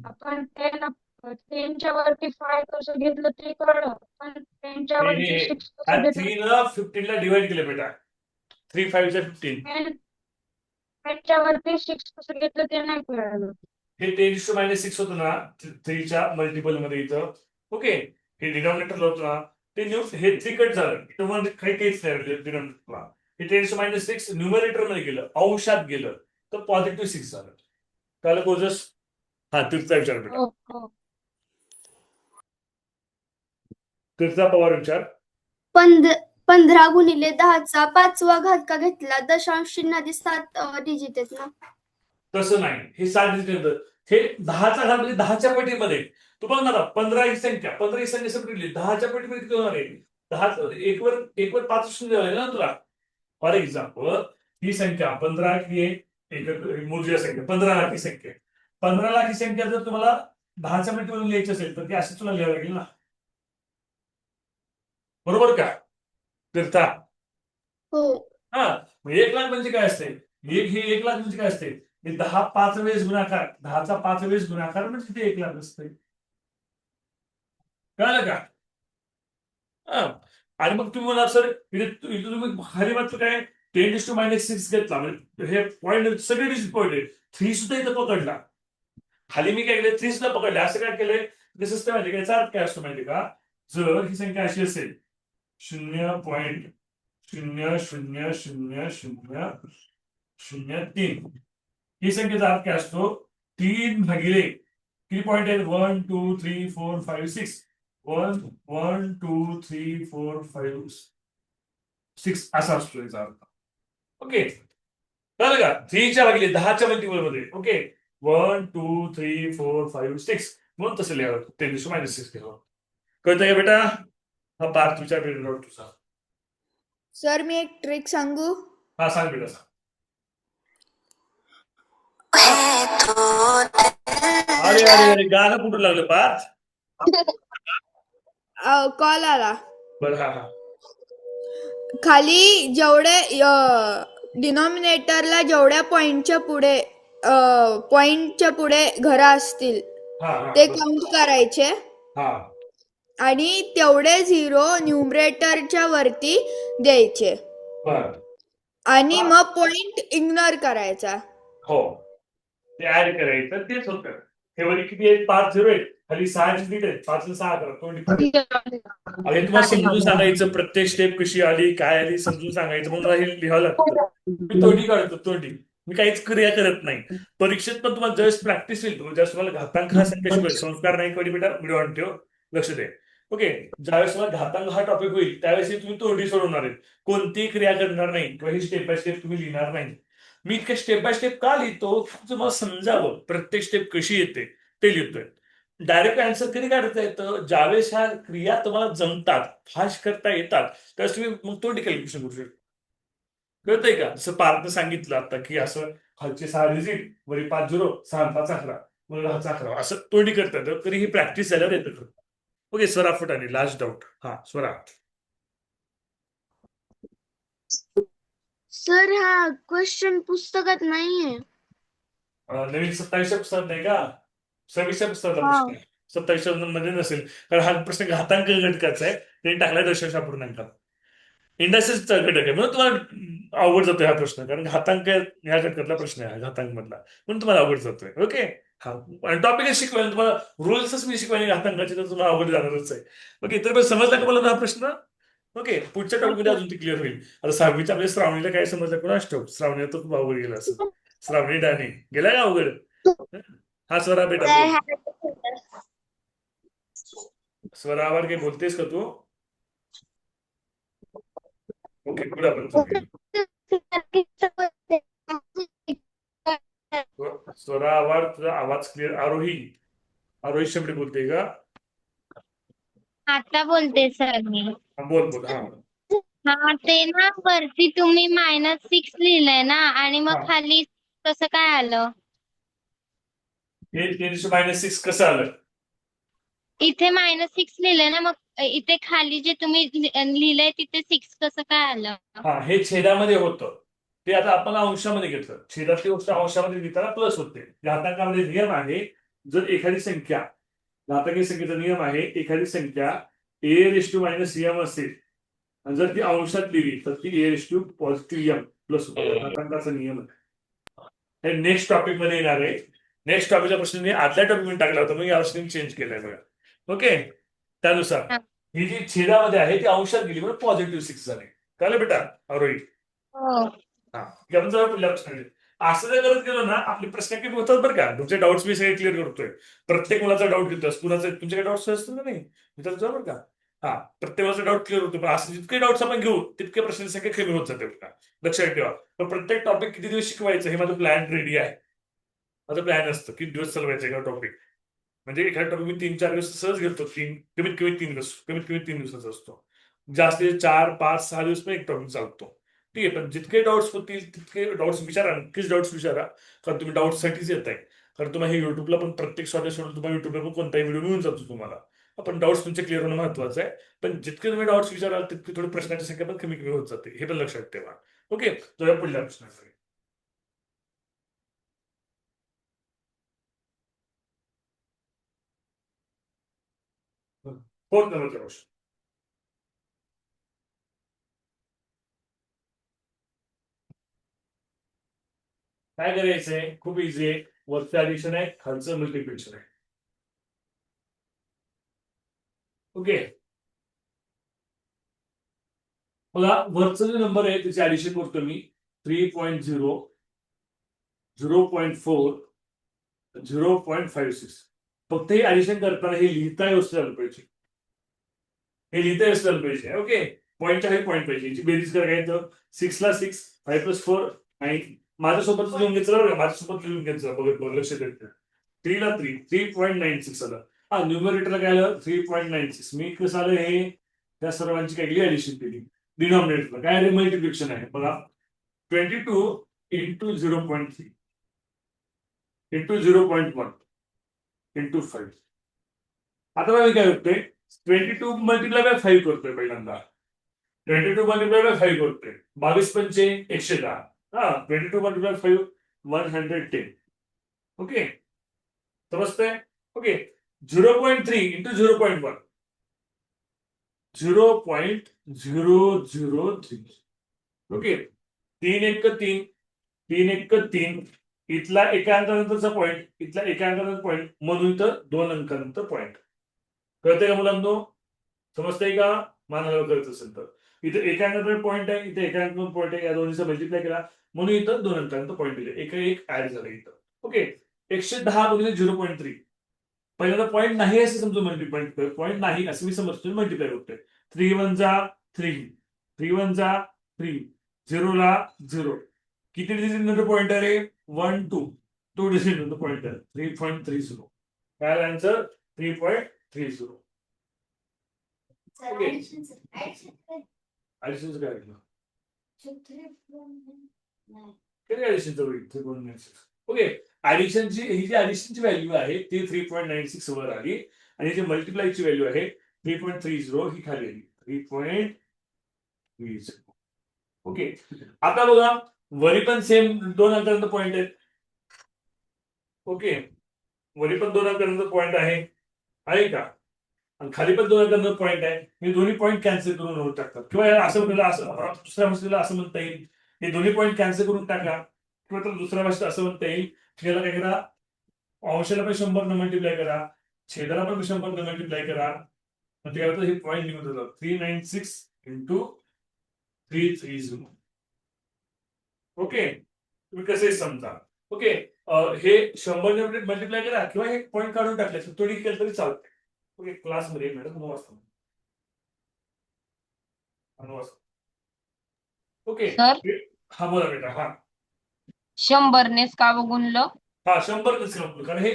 आपण 10च्या वरती 5 कसं घेतलं ते कळलं, पण 10च्या वरती 6 कसं घेतलं 3 ला 15 ला डिवाइड केलं बेटा. 3 5 चा 15. 10च्या वरती 6 कसं घेतलं ते नाही कळलं. हे 10⁻6 होतं ना 3च्या मल्टिपल मध्ये इथं. ओके, हे डिनॉमिनेटरला होतं ना, ते हे 3 कट झालं. इथं म्हणजे काहीच नाही डिनॉमिनेटरला. हे 10⁻6 न्यूमरेटर मध्ये गेलं, अंशात गेलं, तर पॉझिटिव्ह 6 झालं. कळलं कोजस? हा, तिरचा विचार बेटा. हो हो. तिरचा पवार विचार. 15 गुणिले 10चा 5वा घात का घेतला? दशांश चिन्हाआधी 7 डिजिट आहेत ना. तसं नाही, हे 7 डिजिट येतं. हे 10चा घात म्हणजे 10च्या पटीमध्ये. तू बघ ना, 15 ही संख्या, 15 ही संख्या सेपरेटली 10च्या पटीमध्ये किती होणार आहे? 10 एक वर 5 शून्य आहे ना तुला. फॉर एक्झाम्पल, ही संख्या 15 ही एक मूल्य संख्या, 15 लाख ही संख्या. 15 लाख ही संख्या जर तुम्हाला 10च्या पटीमध्ये लिहायची असेल तर ती अशी तुला लिहावी लागेल ना. बरोबर का तीर्था? हो. हा, मग 1 लाख म्हणजे काय असते? 1 लाख म्हणजे काय असते? 10 5 वेळेस गुणाकार, 10चा 5 वेळेस गुणाकार म्हणजे ते 1 लाख असते. कळलं का? हा, आणि मग तुम्ही म्हणा सर इथे तुम्ही खाली मात्र काय 10⁻6 घेतला, म्हणजे हे पॉईंट सगळे डिजिट पॉईंट आहे. 3 सुद्धा इथं पकडला. खाली मी काय केलं? 3 सुद्धा पकडले. असं काय केलंय? सिस्टम माहिती काय? याचा अर्थ काय असतो माहिती का? जर ही संख्या अशी असेल 0.000003, ही संख्येचा अर्थ काय असतो? 3 भागिले किती पॉईंट आहेत? 1 2 3 4 5 6. 1 1 2 3 4 5 6 असा असतो याचा अर्थ. ओके, कळलं का? 3च्या भागिले 10च्या मल्टिपल मध्ये. ओके, 1 2 3 4 5 6 म्हणून तसं लिहावं. 10⁻6 लिहावं. कळतंय का बेटा? हा पार्थ विचार तुझा. सर मी एक ट्रिक सांगू? हा, सांग बेटा सांग. अरे अरे अरे, गाणं कुठून लागलं पार्थ? कॉल आला. बरं, हा हा. खाली जेवढे डिनॉमिनेटरला जेवढ्या पॉइंटच्या पुढे घरं असतील हा हा ते बरं. काउंट करायचे हा आणि तेवढे 0 न्यूमरेटरच्या वरती द्यायचे बरं. आणि मग पॉइंट इग्नोर करायचा. हो, ते ऍड करायचं, तेच होतं. हे वरी किती आहेत? 5 0 आहेत. खाली 6 डिजिट आहेत. 5 ला 6 करा. अरे तुम्हाला समजून सांगायचं प्रत्येक स्टेप कशी आली, काय आली समजून सांगायचं. म्हणून मला हे लिहावं लागतं. मी तोंडी काढतो, तोंडी. मी काहीच क्रिया करत नाही. परीक्षेत पण तुम्हाला जस्ट प्रॅक्टिस होईल. ज्यावेळेस तुम्हाला घातांक हा संख्या शिकवेल, संस्कार नाही कधी बेटा, व्हिडिओ ऑन ठेव, लक्ष दे. ओके, ज्यावेळेस तुम्हाला घातांक हा टॉपिक होईल त्यावेळेस तुम्ही तोंडी सोडवणार आहेत. कोणतीही क्रिया करणार नाही किंवा ही स्टेप बाय स्टेप तुम्ही लिहिणार नाही. मी इतकं स्टेप बाय स्टेप का लिहितो? तुम्हाला समजावं प्रत्येक स्टेप कशी येते ते लिहितोय. डायरेक्ट आन्सर कधी काढता येतं? ज्यावेळेस ह्या क्रिया तुम्हाला जमतात, फास्ट करता येतात, त्यावेळेस तुम्ही मग तोंडी कॅल्क्युलेशन करू शकता. कळतंय का? जसं पार्थने सांगितलं आता की असं खालचे 6 डिजिट, वरी 5 0, 6 5 11, मग 10 11, असं तोंडी करता येतं. तरी ही प्रॅक्टिस झाल्यावर येतं. Okay, Swara Futane last doubt. हा स्वरा. सर हा क्वेश्चन पुस्तकात नाहीये. नवीन 27व्या पुस्तकात नाही का? 26व्या पुस्तकाचा हा. प्रश्न आहे. 27व्या मध्ये नसेल, कारण हा प्रश्न घातांक घटकाचा आहे. ते टाकलाय दशांश अपूर्णांकात. इंडस्ट्रीजचा घटक आहे म्हणून तुम्हाला अवघड जातोय हा प्रश्न, कारण घातांक ह्या घटकातला प्रश्न आहे, घातांक मधला, म्हणून तुम्हाला अवघड जातोय. ओके, हा टॉपिकच शिकवायला तुम्हाला रूल्सच मी शिकवायला घातांकाचे, तर तुम्हाला अवघड जाणारच आहे. ओके, तर समजला का मला हा प्रश्न? ओके, पुढच्या टॉपिकमध्ये अजून ते क्लिअर होईल. आता 6वीच्या आपल्या श्रावणीला काय समजलं कोणाच ठाऊक? श्रावणीला तर खूप अवघड गेला असं. श्रावणी डाने गेला का अवघड? हा स्वरा बेटा. स्वरावर काही बोलतेस का तू? ओके, पुढे आपण स्वरावर तुझा आवाज क्लिअर. आरोही शब्द बोलते का? आता बोलते सर मी. बोल बोल. हा हा ते ना वरती तुम्ही -6 लिहिलंय ना आणि हा. मग खाली कसं काय आलं? हे -6 कसं आलं? इथे -6 लिहिलंय ना, मग इथे खाली जे तुम्ही लिहिलंय तिथे 6 कसं काय आलं? हा, हे छेदामध्ये होतं. ते आता आपण अंशामध्ये घेतलं. छेदातली गोष्ट अंशामध्ये लिहिताना प्लस होते. घातांकामध्ये नियम आहे, जर एखादी संख्या, घातांकी संख्येचा नियम आहे, एखादी संख्या a⁻m असेल आणि जर ती अंशात लिहिली तर ती a⁻m प्लस होते. घातांकाचा नियम आहे. हे नेक्स्ट टॉपिक मध्ये येणार आहे. नेक्स्ट टॉपिकचा प्रश्न मी आदल्या टॉपिक मध्ये टाकला होता, मग यावर्षी चेंज केलाय बघा. ओके, त्यानुसार हा. ही जी छेदामध्ये आहे ती अंशात गेली म्हणून +6 झाले. कळलं बेटा आरोही? हो. हा, आपण जरा पुढल्या प्रश्नाकडे. असं जर करत गेलो ना, आपले प्रश्न कमी होतात बरं का. तुमचे डाऊट्स मी सगळे क्लिअर करतोय. प्रत्येक मुलाचा डाऊट घेतोस, कुणाचा तुमचे काही डाऊट्स असतील ना? नाही विचारतो बरं का. हा, प्रत्येकाचा डाऊट क्लिअर होतो. पण असं जितके डाऊट्स आपण घेऊ तितके प्रश्नांची संख्या कमी होत जाते बरं का. लक्षात ठेवा. पण प्रत्येक टॉपिक किती दिवस शिकवायचं हे माझं प्लॅन रेडी आहे. माझं प्लॅन असतं किती दिवस चालवायचं एका टॉपिक. म्हणजे एखादा टॉपिक मी 3-4 दिवस सहज घेतो. कमीत कमी 3 दिवसाचा असतो. जास्तीत 4, 5, 6 दिवस पण एक टॉपिक चालतो. ठीक आहे, पण जितके डाऊट्स होतील तितके डाऊट्स विचारा. नक्कीच डाऊट्स विचारा, कारण तुम्ही डाऊटसाठीच येत आहे. कारण तुम्हाला हे युट्यूबला पण प्रत्येक स्वाध्याय सोडून तुम्हाला युट्यूबला पण कोणताही व्हिडिओ मिळून जातो तुम्हाला. पण डाऊट्स तुमचे क्लिअर होणं महत्वाचं आहे. पण जितके तुम्ही डाऊट्स विचाराल तितकी थोडी प्रश्नांची संख्या पण कमी होत जाते. हे पण लक्षात ठेवा. ओके, जाऊया पुढल्या प्रश्नाकडे. फोर्थ नंबरचा प्रश्न. काय करायचंय? खूप इझी आहे. वरचं ऍडिशन आहे, खालचं मल्टिप्लिकेशन आहे. ओके, बघा वरचा जो नंबर आहे त्याचे ऍडिशन करतो मी. 3.0, 0.4, 0.56. फक्त हे ऍडिशन करताना हे लिहिता व्यवस्थित आलं पाहिजे. हे लिहिता व्यवस्थित आलं पाहिजे. ओके, पॉईंटच्या हे पॉईंट पाहिजे. याची बेरीज करायचं. 6 ला 6, 5 + 4 9. माझ्यासोबत लिहून घ्यायचं बरं का. माझ्यासोबत लिहून घ्यायचं. बघ लक्ष द्यायचं. 3 ला 3, 3.96 आलं. हा, न्यूमरेटरला काय आलं? 3.96. मी कसं आलं हे त्या सर्वांची काही ऍडिशन केली. डिनॉमिनेटरला काय मल्टिप्लिकेशन आहे बघा. 22 × 0.3 × 0.1 × 5. आता बघा मी काय करतोय, 22 × 5 करतोय पहिल्यांदा. 22 × 5 करतोय. 22 पंचे 110. हा, 22 × 5 110. ओके, समजतंय? ओके, 0.3 × 0.1 0.003. ओके, 3 × 3, 3 × 3. इथला एका अंकानंतरचा पॉईंट, इथला एका अंकानंतर पॉईंट, म्हणून इथं 2 अंकानंतर पॉईंट. कळतंय का मुलांनो? समजतंय का? मानाला करायचं असेल तर इथे एका अंकानंतर पॉईंट आहे, इथे एका अंकानंतर पॉईंट आहे. या दोन्हीचा मल्टिप्लाय केला म्हणून इथं 2 अंकानंतर पॉईंट दिले. एक ऍड झालं इथं. ओके, 110 × 0.3. पहिल्यांदा पॉईंट नाही असं समजून मल्टिप्लाय, पॉईंट नाही असं मी समजतो मल्टिप्लाय करतोय. 3 × 1 = 3, 3 × 1 = 3, 0 ला 0. किती डिजिट नंतर पॉइंटर आहे? 1, 2 डिजिट नंतर पॉइंटर 3.30. काय आन्सर? 3.30. ओके, ऍडिशनचं काय ऐकलं? ऍडिशनचं होईल 3.96. ओके, ऍडिशनची ही जी ऍडिशनची व्हॅल्यू आहे ती 3.96 वर आली आणि जी मल्टिप्लायची व्हॅल्यू आहे 3.30 ही खाली आली. 3.30. ओके, आता बघा वरी पण सेम 2 अंकानंतर पॉईंट आहेत. ओके, वरी पण 2 अंकानंतर पॉईंट आहे का? आणि खाली पण 2 अंकानंतर पॉईंट आहे. हे दोन्ही पॉईंट कॅन्सल करून होऊ टाकतात. किंवा असं दुसऱ्या भाषेला असं म्हणता येईल, हे दोन्ही पॉईंट कॅन्सल करून टाका. किंवा तर दुसऱ्या भाषेत असं म्हणता येईल, याला काय करा, अंशाला पण 100 न मल्टिप्लाय करा, छेदाला पण 100 न मल्टिप्लाय करा. मग ते हे पॉईंट निघून जातात. 396 × 330. ओके, तुम्ही कसे समजा. ओके, हे 100 ने मल्टिप्लाय करा किंवा हे पॉईंट काढून टाकले थोडी केलं तरी चालते. ओके क्लासमध्ये मॅडम 9 वाजता 9 वाजता ओके सर हा बोला बेटा हा 100नेच का गुणलं? हा 100 कसं कापलं कारण हे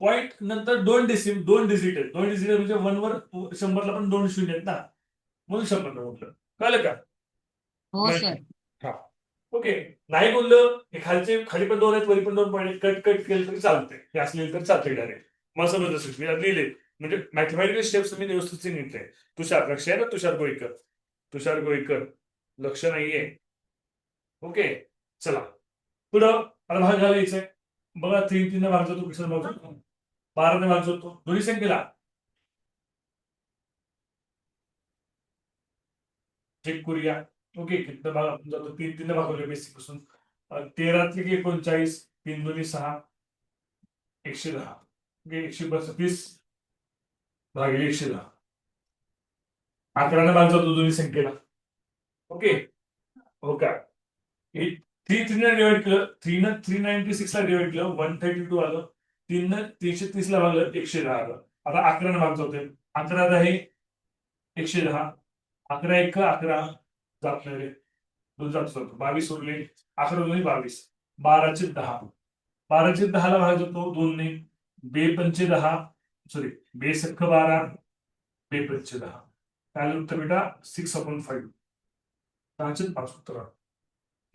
पॉईंट नंतर दोन डिजिट आहेत म्हणजे 1 वर 100ला पण 2 शून्य आहेत ना म्हणून 100 म्हटलं कळलं का हो नाही. सर. हा ओके नाही बोललं हे खाली पण 2 आहेत वरी पण 2 पॉईंट कट केलं तरी चालतंय हे असं लिहिलं तरी चालतंय डायरेक्ट मला समजलं असेल मी आता लिहिले म्हणजे मॅथमॅटिकल स्टेप्स मी व्यवस्थित सांगितले तुषार लक्ष आहे ना तुषार गोईकर लक्ष नाहीये ओके चला पुढं मला भाग घालायचंय बघा 3 ने भाग जातो कशाला भाग जातो 12 ने भाग जातो दोन्ही संख्येला चेक करूया ओके किती भाग आपण जातो 3 ने भागवले बेसिक पासून 13 × 39 3 2 6 110 ओके 132 भागिले 110 11 ने भाग जातो दोन्ही संख्येला ओके हो का 3 ने डिवाइड केलं 396 ला डिवाइड केलं 132 आलं 3 ने 330 ला भागलं 110 आलं आता 11 ने भाग जातोय 11 आहे 110 11 1 11 जात नाही 2 जात 22 उरले 11 2 22 12 चे 10 12 चे 10 ला भाग जातो 2 ने 2 पंचे 10 सॉरी 2 सख्ख 12 2 पंचे 10 काय उत्तर बेटा 6/5 10 चे 5 उत्तर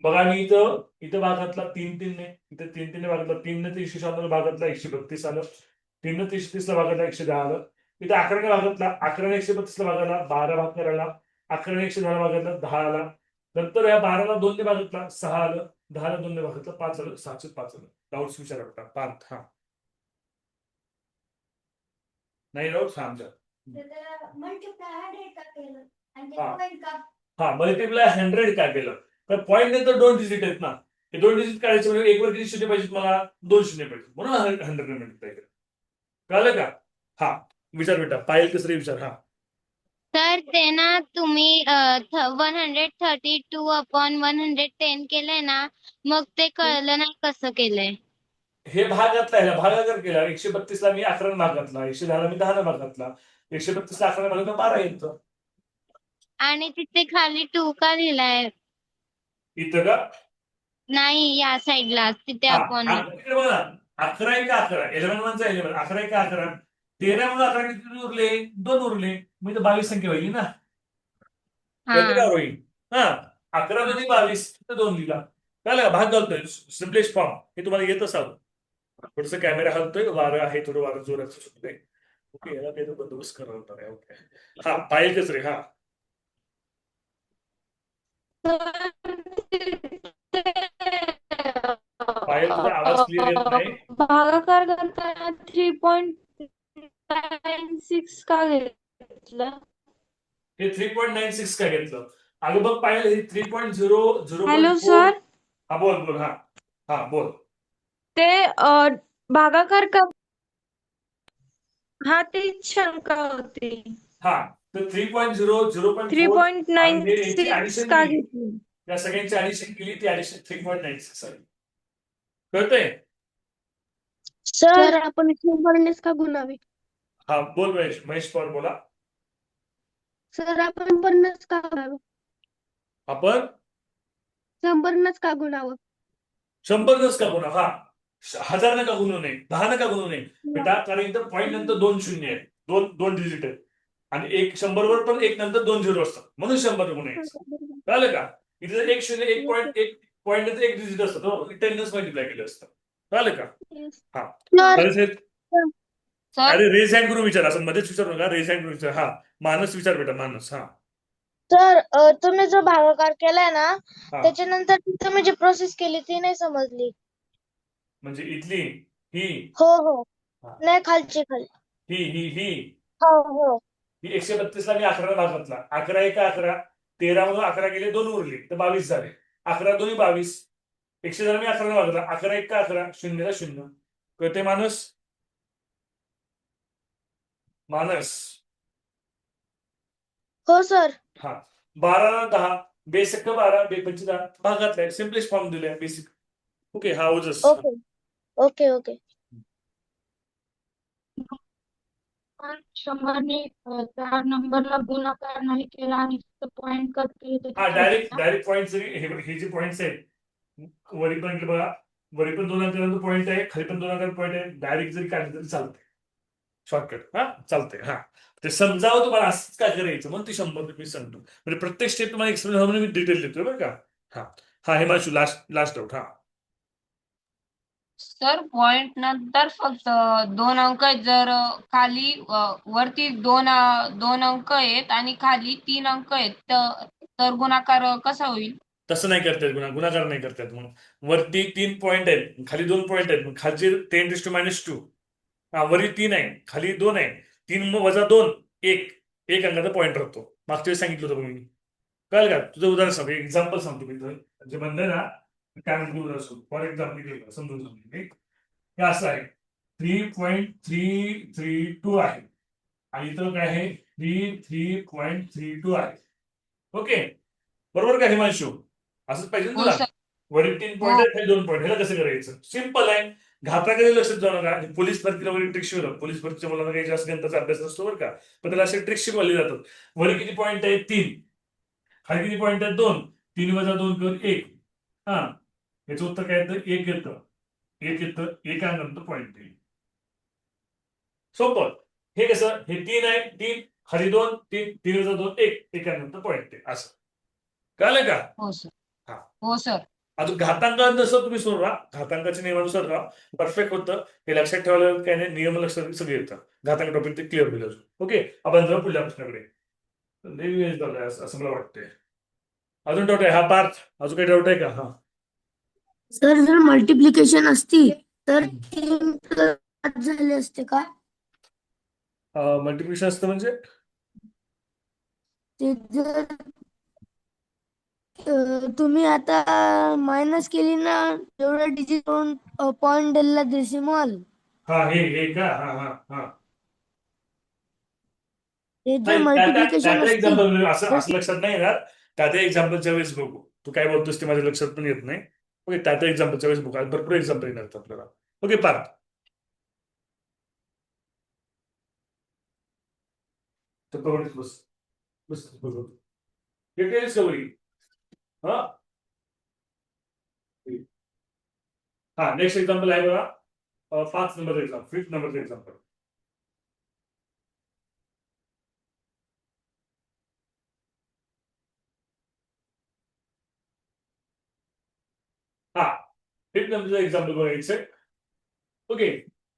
बघा मी इथं भागातला 3 ने इथे 3 ने भागातला 3 ने 396 भागातला 132 आलं 3 ने 330 ला भागातला 110 आलं इथे 11 ने भागातला 11 ने 132 ला भागाला 12 भाग करायला 11 ने 110 भागातला 10 आला नंतर या 12 ला 2 ने भागातला 6 आलं 10 ला 2 ने भागातला 5 आलं 6 चे 5 आलं डाऊट्स विचारा बेटा 5 हा नाही डाऊट आमच्या मल्टिप्लाय 100 का केलं आणि हा. पॉईंट का हा मल्टिप्लाय 100 काय केलं तर पॉईंट नंतर 2 डिजिट आहेत ना हे 2 डिजिट काढायचे म्हणजे एक वर किती शून्य पाहिजेत मला 2 शून्य पाहिजे म्हणून 100 ने मल्टिप्लाय केलं कळलं का हा विचार बेटा पायल कसरे विचार हा तर ते ना तुम्ही 132/110 केलंय ना मग ते कळलं नाही कसं केलंय. हे भागातला आहे भागाकार केला 132 ला मी 11 ने भाग घातला 110 ला मी 10 ने भाग घातला 132 ला 11 ने भाग घातला 12 येतं आणि तिथे खाली 2 का लिहिलाय? इथं का नाही या साईडला तिथे हा, अपॉन हा, इकडे बघा 11 1 11 11 1 11 11 1 11 13 म्हणून 11 किती उरले 2 उरले मी तर 22 संख्या पाहिजे ना कळते का रोहित हा 11 मध्ये 22 तर 2 लिहिला कळलं का भाग घालतोय सिम्पलेस्ट फॉर्म हे तुम्हाला येतच आलं थोडस कॅमेरा हलतोय वारं आहे थोडं वारं जोराचं सुटतंय ओके याला काही बंदोबस्त करावा होता रे ओके हा पायल कसरे हा पायल तुझा आवाज क्लिअर येत नाही भागाकार करताना 3.96 का घेतलं? हे 3.96 काय घेतलं अगं बघ पायल हे 3.0 हॅलो सर हा बोल हा हा बोल ते भागाकार का हा तीच शंका होती. हा तर 3.0 0.4 3.96 ऍडिशन का केली घेतली? या सगळ्यांची ऍडिशन केली ती ऍडिशन 3.96 आहे कळतंय सर आपण 100नेच का गुणावे हा बोल महेश पवार बोला सर आपण 100नेच का गुणावे आपण 100नेच का गुणावं 100 का गुन्हा हा 1000 नका गुणू नये 10 नका गुणू नये बेटा कारण इथं पॉईंट नंतर 2 शून्य आहेत दोन डिजिट आहेत आणि 100 वर पण 1 नंतर 2 झिरो असतात म्हणून 100 गुण आहेत कळलं का इथे जर 1 शून्य 1 पॉईंट नंतर 1 डिजिट असतं तो 10 मल्टिप्लाय केलं असतं कळलं का हा सर सर अरे रेज हँड करून विचार असं मध्येच विचारू नका रेज हँड करून विचार हा मानस विचार बेटा मानस हा सर तुम्ही जो भागाकार केलाय ना हा त्याच्यानंतर तुम्ही जी प्रोसेस केली ती नाही समजली. म्हणजे इथली ही हो हो हा. नाही खालची खाली ही हो हो ही 132 ला मी 11 भाग घातला 11 1 11 13 मधून 11 गेले 2 उरले तर 22 झाले 11 2 22 110 मी 11 भाग घातला 11 1 11 0 ला 0 कळते मानस हो सर हा 12 ला 10 बेसिक 12 बेपंची 10 भाग घातलाय सिम्पलेस्ट फॉर्म दिलाय बेसिक ओके हा ओजस ओके ओके ओके आपण 100ने त्या नंबरला गुणाकार नाही केला आणि फक्त पॉइंट कट केले तर हा ते डायरेक्ट चालतं का? डायरेक्ट पॉईंट जरी हे जे पॉईंट्स आहेत वरी पण इकडे बघा, वरी पण 2 अंकांचा पॉईंट आहे, खाली पण 2 अंकांचा पॉईंट आहे, डायरेक्ट जरी काढलं तरी चालतंय. शॉर्टकट हा चालतंय. हा ते समजावं तुम्हाला असंच काय करायचं म्हणून ते 100 मी सांगतो. म्हणजे प्रत्येक स्टेप तुम्हाला एक्सप्लेन म्हणून मी डिटेल देतोय बरं का. हा हा हिमांशू लास्ट डाऊट. हा सर पॉइंट नंतर फक्त 2 अंक आहेत. जर खाली वरती दोन अंक आहेत आणि खाली 3 अंक आहेत तर गुणाकार कसा होईल? तसं नाही करतायत, गुणाकार नाही करतायत. मग वरती 3 पॉईंट आहेत, खाली 2 पॉईंट आहेत, मग खालचे 10⁻². हा वरी 3 आहे, खाली 2 आहे, 3 वजा 2 एक अंकाचा पॉईंट राहतो. मागच्या वेळेस सांगितलं होतं मी. कळलं का? तुझं उदाहरण सांगतो, एक्झाम्पल सांगतो मी तुझं. जे म्हणलंय ना काय म्हणतो उदाहरण. फॉर एक्झाम्पल समजून सांगतो मी. हे असं आहे 3.332 आहे आणि इथं काय आहे 3.32 आहे. ओके बरोबर का हिमांशू? असंच पाहिजे ना हो तुला? सर. वरील 3 पॉईंट आहेत, खाली 2 पॉईंट. ह्याला कसं करायचं? सिम्पल आहे. घाताकडे लक्षात जाऊ नका. पोलीस भरतीला वगैरे ट्रिक शिकवलं. पोलीस भरतीच्या मुलांना काही जास्त गणिताचा अभ्यास नसतो बरं का, पण त्याला असे ट्रिक शिकवले जातात. वरी किती पॉईंट आहेत? 3. खाली किती पॉईंट आहेत? 2. 3 वजा 2 करून 1. हा याचं उत्तर काय येतं? 1 येतं. 1 येतं, एकानंतर पॉईंट 3. सोपं. हे कसं? हे 3 आहे, 3 खाली 2, 3 वजा 2 1, एकानंतर पॉईंट 3 असं. कळलं का? हो सर. हा. हो सर. अजून घातांक नसं तुम्ही सोडवा, घातांकाच्या नियमानुसार राहा, परफेक्ट होतं. हे लक्षात ठेवायला काय नाही, नियम लक्षात सगळे येतं. घातांक टॉपिक ते क्लिअर होईल अजून. ओके आपण जाऊ पुढल्या प्रश्नाकडे. असं मला वाटतंय. अजून डाऊट आहे? हा पार्थ अजून काही डाऊट आहे का? हा सर जर मल्टिप्लिकेशन असती तर 3 झाले असते का? मल्टिप्लिकेशन असतं म्हणजे ते जर तुम्ही आता मायनस केली ना एवढं डिजिट पॉइंट दिला डेसिमल हा हे का? हा हा हा हे जर नाही मल्टिप्लिकेशन त्याचं असती एक्झाम्पल असं लक्षात नाही येणार. त्याच्या एक्झाम्पलच्या वेळेस बघू. तू काय बोलतोस ते माझ्या लक्षात पण येत नाही. ओके त्याच्या एक्झाम्पलच्या वेळेस बघू. आज भरपूर एक्झाम्पल येणार आहेत आपल्याला. ओके पार्थ तर कवडीत बस बस डिस्कवरी. हा हा नेक्स्ट एक्झाम्पल आहे बघा. 5 नंबर एक्झाम्पल, 5th नंबरचं एक्झाम्पल. हा 5th नंबरचं एक्झाम्पल बघायचं. ओके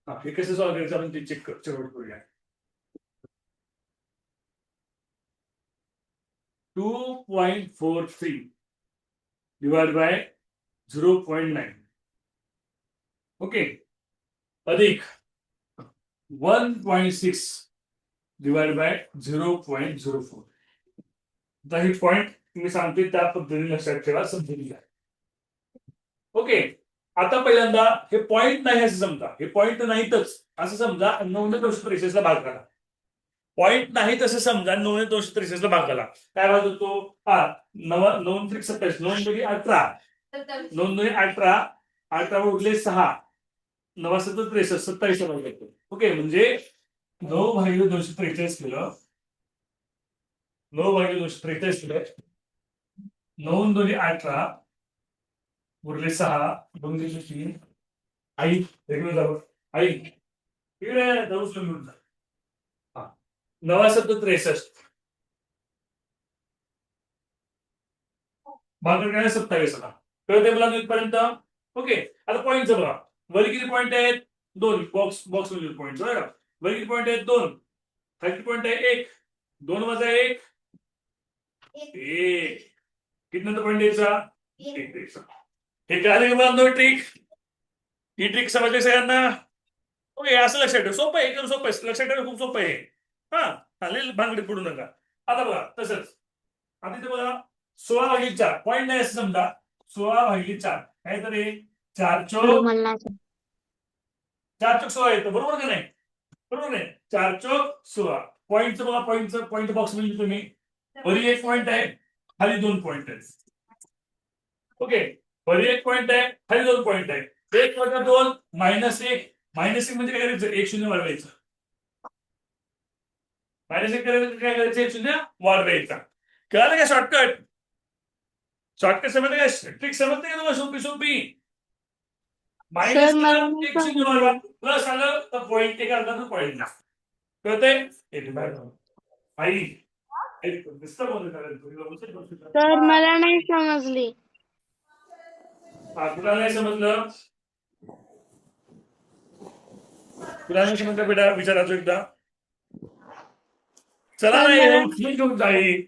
हा हे कसं सॉल्व्ह करायचं आपण ते चेक करूया. 2.43 डिवाइड बाय 0.9. ओके अधिक 1.6 डिवाइड बाय 0.04. आता हे पॉईंट मी सांगते त्या पद्धतीने लक्षात ठेवा, समजून घ्या. ओके आता पहिल्यांदा हे पॉईंट नाही असं समजा, हे पॉईंट नाहीतच असं समजा. 9,263 ला भाग करा. पॉईंट नाही तसं समजा, 9,263 ला भाग करा. काय भाग होतो? हा 9,9 9 18 9 18 18 उरले 6 9 7 63 27 ला भाग करतो. ओके म्हणजे 9/243 केलं. 9/243 केलं. 9 2 18 उरले 6 2 3 आई रेग्युलर जाऊ आई इकडे जाऊ समजून जा. हा 9 7 63 भाग काय 27 ला कळते मला इथपर्यंत. ओके आता पॉईंटचं बघा. वरी किती पॉईंट आहेत? 2. बॉक्स मध्ये पॉईंट बघा. वरी किती पॉईंट आहेत? 2. खाली पॉईंट आहे 1. 2 वजा 1 1. किती नंतर पॉईंट द्यायचा? 1 द्यायचा. हे कळालं की मला ट्रिक? ही ट्रिक समजली सगळ्यांना? ओके असं लक्षात ठेव. सोपं आहे, एकदम सोपं आहे. लक्षात ठेव खूप सोपं आहे. हा चालेल भांगडीत पडू नका. आता बघा तसंच आता इथे बघा 16/4 पॉईंट नाही असं समजा. 16/4 काय तरी 4 चोक 16 येतं बरोबर का नाही? बरोबर नाही? 4 चोक 16. पॉईंटचं बघा, पॉईंट बॉक्स म्हणजे तुम्ही वरी 1 पॉईंट आहे, खाली 2 पॉईंट आहेत. ओके वरी 1 पॉईंट आहे, खाली 2 पॉईंट आहे. 1 वजा 2 -1 -1 म्हणजे काय करायचं? 1 0 वाढवायचं. -1 करायचं काय करायचं 1 शून्य वाढवायचा. कळालं का शॉर्टकट? शॉर्टकट समजलं का? ट्रिक समजते का तुम्हाला? सोपी सोपी. मायनस मला केलं नाही 1 शून्य वाढवा, प्लस आलं तर पॉईंट 1 आलं तर पॉईंट ना. कळतंय? एक बाहेर जाऊ. आई एक नुसतं बोलत राहिलं, तुला उचल करू शकत. सर मला नाही समजली. तुला नाही समजलं? तुला नाही समजलं बेटा? विचारायचं एकदा. चला सर, नाही मला- उचलून घेऊन जाईल.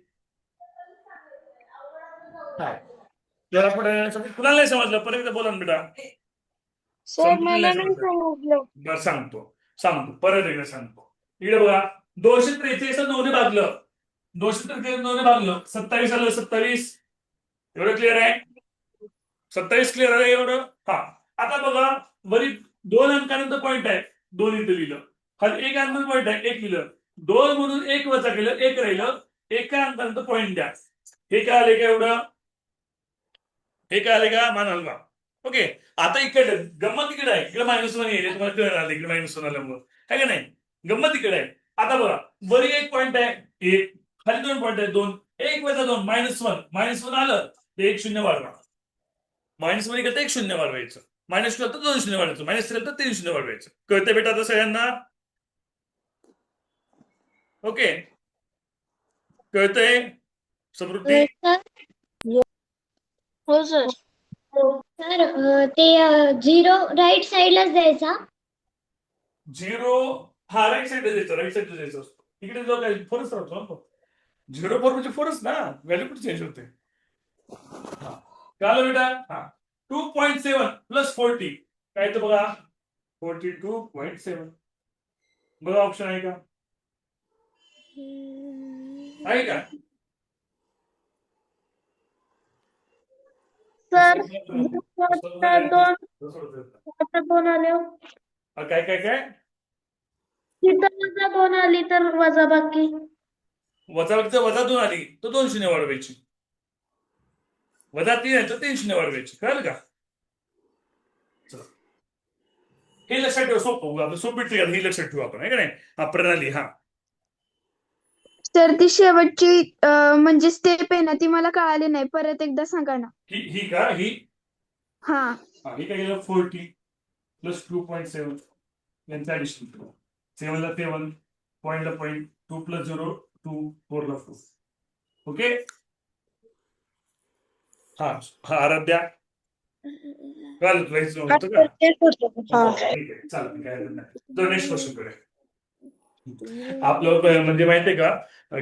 जरा पुढे तुला नाही समजलं, परत एकदा बोला ना बेटा. सर समजलं मला नाही नाही समजलं. समजलं. बरं सांगतो परत एकदा सांगतो. इकडे बघा 243 9 भागलं, 243 9 भागलं 27 आलं. 27 एवढं क्लिअर आहे? 27 क्लिअर आहे एवढं? हा. आता बघा वरी 2 अंकानंतर पॉईंट आहे, 2 इथं लिहिलं. खाली 1 अंकानंतर पॉईंट आहे, 1 लिहिलं. 2 म्हणून 1 वजा केलं, 1 राहिलं. 1 अंकानंतर पॉईंट द्या. हे काय आले का एवढं? हे काय आले का? मान हलवा. ओके. आता इकडे गंमत इकडे आहे, इकडे -1 येईल, तुम्हाला कळलं आलं इकडे -1 आल्यामुळं, आहे का नाही? गंमत इकडे आहे. आता बघा वरी 1 पॉईंट आहे, 1 खाली 2 पॉईंट आहे, 2. 1 वजा 2 -1 आलं ते 1 शून्य वाढवा. मायनस मध्ये करता 1 शून्य वाढवायचं, मायनस केलं तर 2 शून्य वाढवायचं, मायनस केलं तर 3 शून्य वाढवायचं. कळतंय बेटा आता सगळ्यांना? ओके. कळतंय समृद्धी? हो सर. सर ते 0 राईट साईडलाच द्यायचा. 0 हा राईट साईड द्यायचं, राईट साईड द्यायचं असतो. इकडे जो काय फोरच राहतो 0 म्हणजे फोरच ना, व्हॅल्यू कुठे चेंज होते. हा कळलं बेटा? हा 2.7 प्लस 40 काय तर बघा 42.7. बघा ऑप्शन आहे का? आहे का? सर दोन आले काय काय काय तिथं 2 आली तर वजा बाकी. वजा 2 आली तर 2 शून्य वाढवायची, वजा 3 आहे तर 3 शून्य वाढवायची. कळलं का? चला. हे लक्षात ठेवा, सोपं आपलं सोपी ट्रिक आहे, हे लक्षात ठेवू आपण, आहे का नाही? हा प्रणाली. हा सर ती शेवटची म्हणजे स्टेप आहे ना ती मला कळाली नाही, परत एकदा सांगा ना. ही का ही हा ही काय केलं 40 प्लस 2.7 यांचं ऍडिशन केलं. 7 ला 7 पॉईंटला पॉईंट 2 प्लस 0 2 4 ला 4. ओके. हा हा आराध्या कळलं तुला? हेच नव्हतं का? ठीक आहे चालेल, काय हरकत नाही. तर नेक्स्ट क्वेश्चन करूया. आपलं म्हणजे माहितीये का,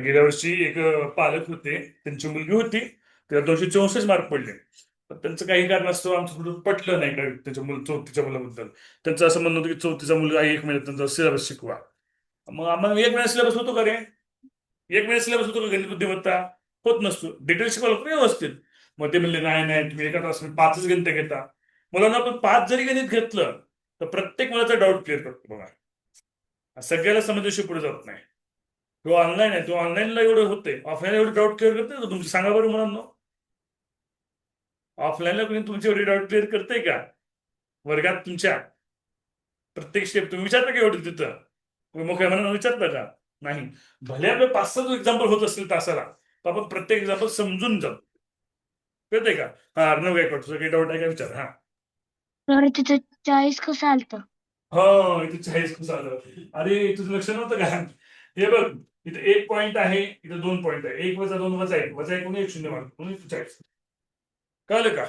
गेल्या वर्षी एक पालक होते, त्यांची मुलगी होती, त्याला 264 मार्क पडले. पण त्यांचं काही कारण असतं आमचं थोडं पटलं नाही का त्याच्या चौथीच्या मुलाबद्दल. त्यांचं असं म्हणणं होतं की चौथीचा मुलगा 1 महिन्यात त्यांचा सिलेबस शिकवा. मग आम्हाला 1 महिन्यात सिलेबस होतो का रे? 1 महिन्यात सिलेबस होतो का गणित बुद्धिमत्ता? होत नसतो. डिटेल शिकवलं तर व्यवस्थित. मग ते म्हणले नाही तुम्ही एका तासात 5च गणित घेता. मुलांना आपण 5 जरी गणित घेतलं तर प्रत्येक मुलाचा डाऊट क्लिअर करतो बघा. सगळ्याला समजल्याशिवाय पुढे जात नाही. तो ऑनलाईन आहे, तो ऑनलाईनला एवढं होते, ऑफलाईन एवढे डाऊट क्लिअर करते का तुमची? सांगा बरं मुलांना. ऑफलाईनला कोणी तुमची एवढी डाऊट क्लिअर करते का? वर्गात तुमच्या प्रत्येक स्टेप तुम्ही विचारता का एवढं तिथं? तुम्ही मोठ्या मनानं विचारता का? नाही. भले आपले 5-6 एक्झाम्पल होत असतील तासाला, तर आपण प्रत्येक एक्झाम्पल समजून जातो. कळतंय का? हा अर्णव गायकवाड, तुझा काही डाऊट आहे का? विचार. हा सर तिथे 40 कसं आलतं? हो इथे 40 कसं आलं? अरे तुझं लक्ष नव्हतं का? हे बघ इथे 1 पॉईंट आहे, इथे 2 पॉईंट आहे. 1 वजा 2 वजा 1 वजा 1 म्हणून 1 शून्य मार्क म्हणून 40. कळलं का?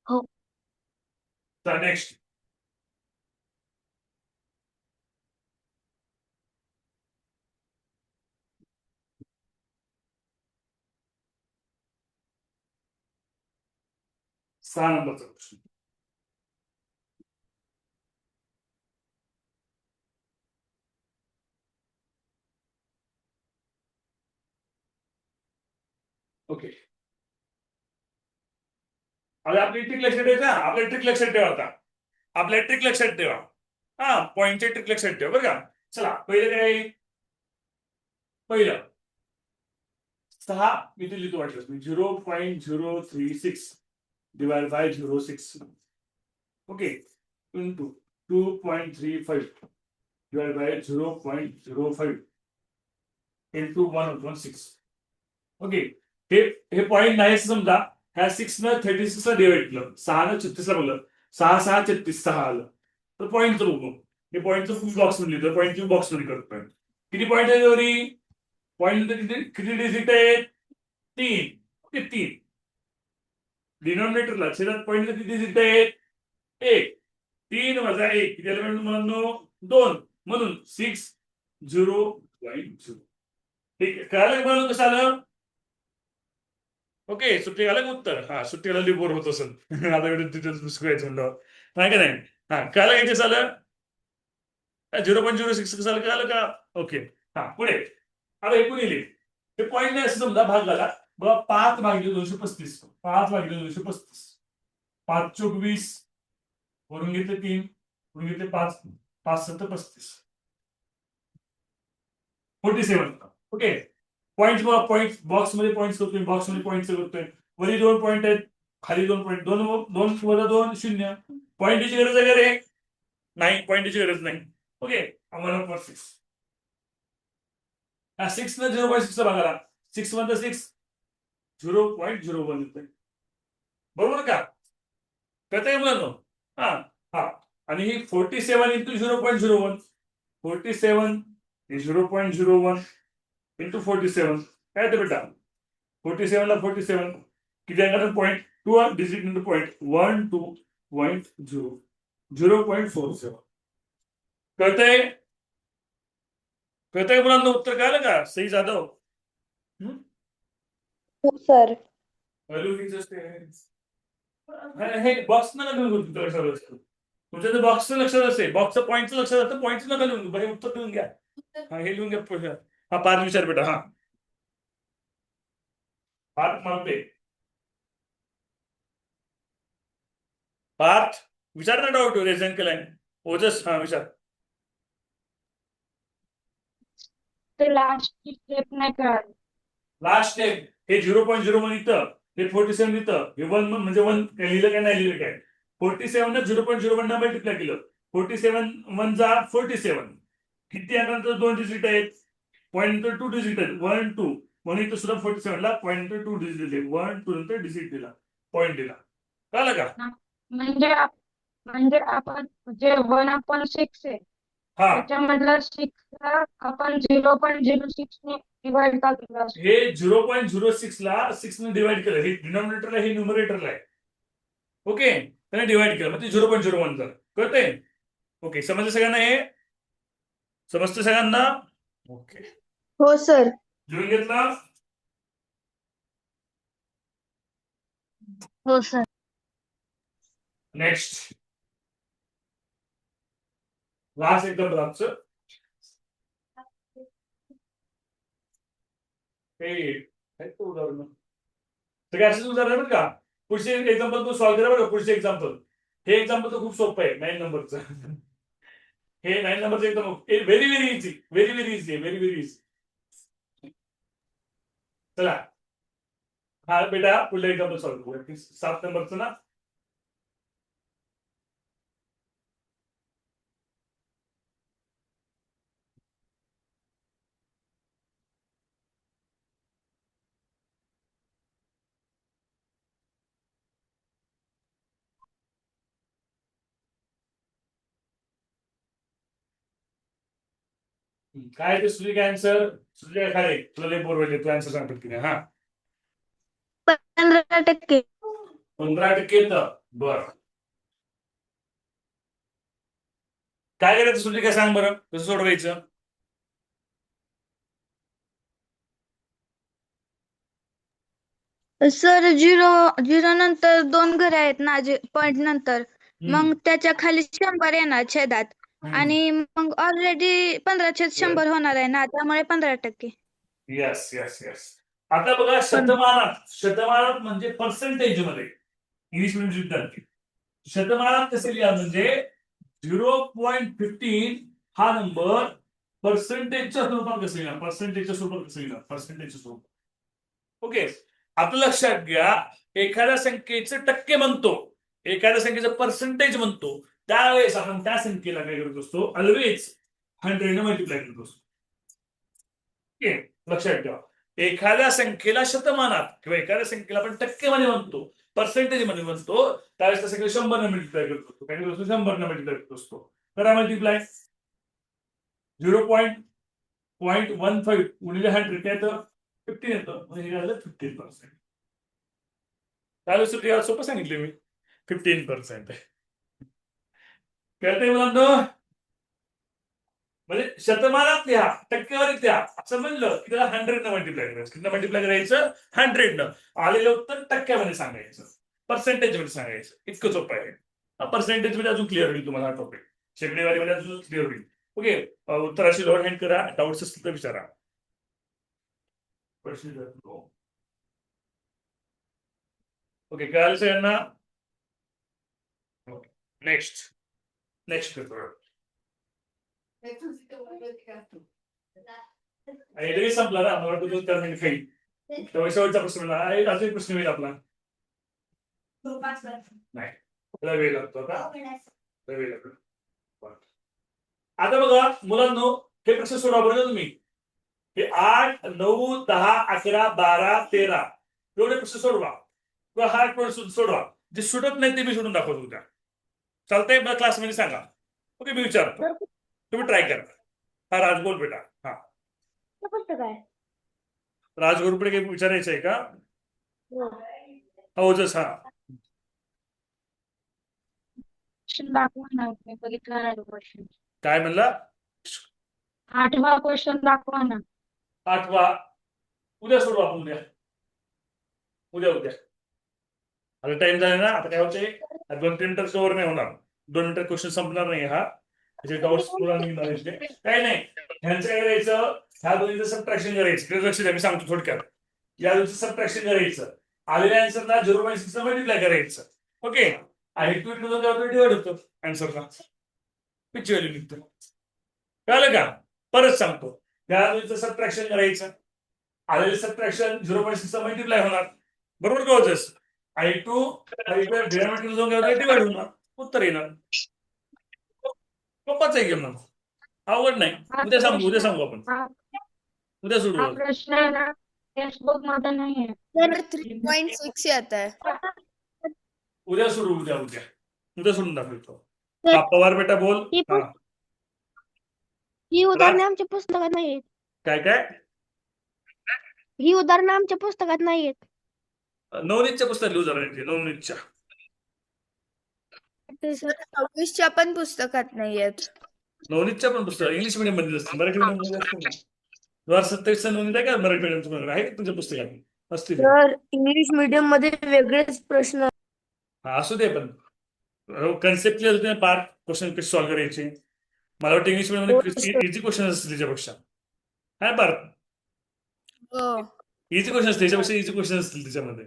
हो. नेक्स्ट. सहा नंबरचा प्रश्न. ओके. आपली ट्रिक लक्षात ठेवायचा, आपल्या ट्रिक लक्षात ठेवा. आता आपल्या ट्रिक लक्षात ठेवा. हा पॉईंटचे ट्रिक लक्षात ठेवा बरं का. चला पहिलं काय? पहिलं 6 इथे लिहितो वाटलं मी 0.036 divide by 0.6. Okay. Into 2.35 divide by 0.05 into 1/6. Okay, हे पॉईंट नाही असं समजा, ह्या 6 36 ला डिवाइड केलं, 6 36 ला बोललं, 6 6 36 6 आलं, तर पॉईंटचं बघू. हे पॉईंटचं फुल बॉक्स मध्ये लिहितो, पॉईंटची बॉक्स मध्ये करतो. किती पॉईंट आहे दोरी? पॉईंट किती डिजिट आहेत? 3. ओके, 3. डिनॉमिनेटरला छेदात पॉईंट किती डिजिट आहेत? 1. 3 वजा 1 किती एलिमेंट म्हणून 2, म्हणून 6 0.0. ठीक आहे, कळालं म्हणून कसं आलं? ओके, सुट्टी आलं का उत्तर? हा, सुट्टीला लिबोर होत असेल. आता एवढे डिटेल्स शिकवायचं म्हणलं, नाही का नाही? हा, कळालं का कसं आलं? 0.06 कसं आलं, कळालं का? ओके, हा, पुढे आता हे पुढे लिहिले. हे पॉईंट नाही असं समजा, भाग झाला बघा, 5 भागिले 235. 5 भागिले 235, 5 चोक 20, वरून घेतले 3, वरून घेतले 5, 5 7 35, 47. ओके, पॉईंट बॉक्स मध्ये पॉईंट करतोय, बॉक्स मध्ये पॉईंट करतोय. वरी 2 पॉईंट आहेत, खाली 2 पॉईंट, 2 वजा 2 0. पॉईंटची गरज आहे का रे? नाही, पॉईंटची गरज नाही. ओके, 1/6. 6 न 0.6 भागाला, 6 1 6 0.01 येतोय. बरोबर का? कळतंय मुलांनो? हा हा, आणि ही 47 इंटू 0.01, 47 0.01 इंटू 47 काय येतं बेटा? 47 ला 47 किती आहे? Point 2 digit into point 1 2.0 0.47. कळतंय? कळतंय मुलांना? उत्तर कळलं का? सई जाधव? हो सर. हे बॉक्स नका लिहून घेऊ, लक्षात असतं तुमच्या जर बॉक्सचं लक्षात असेल, बॉक्सचं पॉईंटचं लक्षात असतं, पॉईंटचं नका लिहून घेऊ. हे उत्तर लिहून घ्या. हा, हे लिहून घ्या पुढे. हा, 5 विचार बेटा. हा, 5 मागते. 5 विचार ना, डाऊट रेझन केलाय ओजस. हा, विचार. ते लास्ट स्टेप नाही कळाली. लास्ट स्टेप हे 0.01 इथं, हे 47 इथं, हे 1 म्हणजे 1 लिहिलं काय नाही लिहिलं काय? 47 न 0.01 न मल्टिप्लाय केलं, 47 1 जा 47. किती नंतर 2 डिजिट आहेत, पॉईंट नंतर 2 डिजिट आहेत, 1 2, म्हणून इथं सुद्धा 47 ला पॉईंट नंतर 2 डिजिट दिले, 1 2 नंतर डिजिट दिला, पॉईंट दिला. कळलं का? म्हणजे आपण जे 1/6 आहे हा, त्याच्यामधलं 6 ला आपण 0.06 ने डिवाइड केलं असतं. हे 0.06 ला 6 ने डिवाइड केलं, हे डिनॉमिनेटरला हे न्यूमरेटरला आहे. ओके, त्याने डिवाइड केलं, मग ते 0.01 झालं. कळतंय? ओके, समजलं सगळ्यांना? हे समजतं सगळ्यांना? ओके, हो सर. लिहून घेतलं? हो सर. नेक्स्ट लास्ट एकदम लास्टचं उदाहरण सगळे असेच उदाहरण बरं का. पुढचे एक्झाम्पल तू सॉल्व्ह करा बरं. पुढचे एक्झाम्पल, हे एक्झाम्पल तर खूप सोपं आहे 9 नंबरचं. हे 9 नंबरचं एकदम very very easy, very very easy आहे, व्हेरी व्हेरी इझी. चला, हा बेटा पुढलं एक्झाम्पल सॉल्व्ह करूया. 7 नंबरचं ना. काय ते सुजी काय आन्सर? सुजी काय खाले तुला लई बोर होईल, तू आन्सर सांगतो की नाही? हा, 15%. 15% येतं. बर, काय करायचं सुजी, काय सांग बरं, कसं सोडवायचं? सर, 0 नंतर 2 घरे आहेत ना, पॉइंट नंतर, मग त्याच्या खाली 100 येणार छेदात, आणि मग ऑलरेडी 15/100 होणार आहे ना, त्यामुळे 15%. Yes yes yes. आता बघा, शतमानात म्हणजे पर्सेंटेज मध्ये इंग्लिश मीडियम विद्यार्थी शतमानात कसे लिहा, म्हणजे 0.15 हा नंबर पर्सेंटेजच्या स्वरूपात कसं लिहिणार, पर्सेंटेजच्या स्वरूपात कसं लिहिणार, पर्सेंटेजच्या स्वरूपात. ओके, आपलं लक्षात घ्या, एखाद्या संख्येचं टक्के म्हणतो, एखाद्या संख्येचं पर्सेंटेज म्हणतो, त्यावेळेस आपण त्या संख्येला काय करत असतो, ऑलवेज 100 मल्टिप्लाय करतोस. ओके, लक्षात ठेवा. एखाद्या संख्येला शतमानात किंवा एखाद्या संख्येला आपण टक्केमध्ये म्हणतो, पर्सेंटेज मध्ये म्हणतो, त्यावेळेस त्या संख्येला 100 मल्टिप्लाय करतो. काय करतो? 100 मल्टिप्लाय करत असतो. करा मल्टिप्लाय. 0.15 गुणिले 100 काय येतं? 15 येतं. म्हणजे हे झालं 15%. त्यावेळेस सोपं सांगितले मी, 15%. कळतंय मुलांनो? म्हणजे शतमानात लिहा, टक्केवारीत लिहा. असं म्हणलं की त्याला 100 मल्टिप्लाय करायचं. किती मल्टिप्लाय करायचं? 100. आलेलं उत्तर टक्क्यामध्ये सांगायचं, पर्सेंटेज मध्ये सांगायचं. इतकं सोपं आहे. पर्सेंटेज मध्ये अजून क्लिअर होईल तुम्हाला हा टॉपिक. शेकडेवारीमध्ये अजून क्लिअर होईल. ओके, उत्तराशी लोअर हँड करा. डाऊट्स असतील तर विचारा. प्रश्न ओके, कळालं सगळ्यांना? Next paper. लगेच संपला ना, मला वाटतं 2-4 मिनिट खाईल. तेव्हा शेवटचा प्रश्न मिळाला. अजून एक प्रश्न होईल आपला. नाही, त्याला वेळ लागतो का? वेळ लागतो. आता बघा मुलांनो, हे प्रश्न सोडवा बरं तुम्ही. हे 8, 9, 10, 11, 12, 13 एवढे प्रश्न सोडवा किंवा हा प्रश्न सोडवा. जे सुटत नाही ते मी सोडून दाखवतो उद्या. चालतंय? मला क्लासमध्ये सांगा. ओके, मी विचारतो, तुम्ही ट्राय करा. हा राज, बोल बेटा. हा पुस्तक आहे. राज घोरपडे काही विचारायचं आहे का? ओजस. हा क्वेश्चन दाखवा ना, मी बघितला नाही क्वेश्चन. काय म्हणला? 8वा क्वेश्चन दाखवा ना. 8वा उद्या सोडू आपण. उद्या आता टाइम झाला ना. आता काय होते, 2-3 मिनिटं कव्हर नाही होणार. 2 मिनिटं क्वेश्चन संपणार नाही. हा त्याचे डाऊट्स पूर्ण निघणार. काय नाही, ह्यांचं काय करायचं, ह्या दोन्हीचं सबट्रॅक्शन करायचं. लक्ष द्या, मी सांगतो थोडक्यात. या दोन्हीचं सबट्रॅक्शन करायचं. आलेल्या आन्सरला 0.6 मल्टिप्लाय करायचं. ओके, आणि डिवाइड होतं आन्सरला. पिच व्हॅल्यू निघतं. कळलं का? परत सांगतो, या दोन्हीचं सबट्रॅक्शन करायचं. आलेलं सबट्रॅक्शन 0.6 मल्टिप्लाय होणार. बरोबर का होतच? I2 डिवाइड होणार, उत्तर येणार. सोपाच आहे गेम. आवड नाही. उद्या सांगू आपण. उद्या सोडू. हा प्रश्न आहे ना, टेक्स्टबुक मध्ये नाही आहे. 3.6 येत आहे. उद्या सोडून दाखवतो. पवार बेटा बोल. ही उदाहरणे आमच्या पुस्तकात नाहीत. काय? ही उदाहरणं आमच्या पुस्तकात नाहीत. नवनीतच्या पुस्तकातली उदाहरणांची. नवनीतच्या 26च्या पण पुस्तकात नाहीयेत. नवनीतच्या पण पुस्तक इंग्लिश मिडियम मध्ये असतील, मराठी मिडियम मध्ये असतील. 2027 नवनीत आहे का मराठी मिडियम आहे का तुमच्या पुस्तकात? असतील. तर इंग्लिश मीडियम मध्ये वेगळेच प्रश्न. हा असू दे, पण कन्सेप्ट क्लिअर होते ना. पार्ट क्वेश्चन कसे सॉल्व्ह करायचे. मला वाटतं इंग्लिश मिडियम मध्ये इझी क्वेश्चन असतील त्याच्यापेक्षा. हा पार्ट इझी क्वेश्चन असतील त्याच्यापेक्षा, इझी क्वेश्चन असतील त्याच्यामध्ये.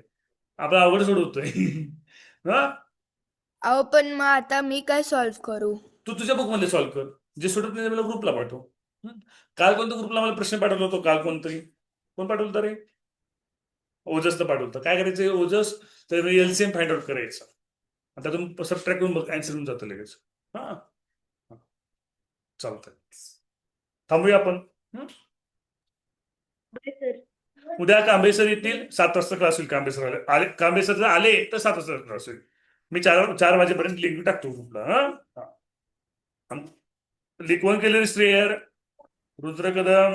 आपला आवड सोडवतोय. हा, अहो पण मग आता मी काय सॉल्व्ह करू? तू तुझ्या बुक मध्ये सॉल्व्ह कर. जे सुटत नाही मला ग्रुपला पाठव. काल कोणत्या ग्रुपला मला प्रश्न पाठवला होतो? काल कोण पाठवलं रे? ओजसला पाठवलं. काय करायचं ओजस, तर एलसीएम फाइंड आउट करायचं. आता तुम्ही सबट्रॅक्ट करून बघ, आन्सर होऊन जातं लगेच. हा चालतंय, थांबूया आपण. उद्या कांबळे सर येतील. 7 वाजता क्लास होईल. कांबळे सर जर आले तर 7 वाजता क्लास होईल. मी 4 वाजेपर्यंत लिंक टाकतो ग्रुपला. लिंक वन केलेली श्रेयर, रुद्र कदम,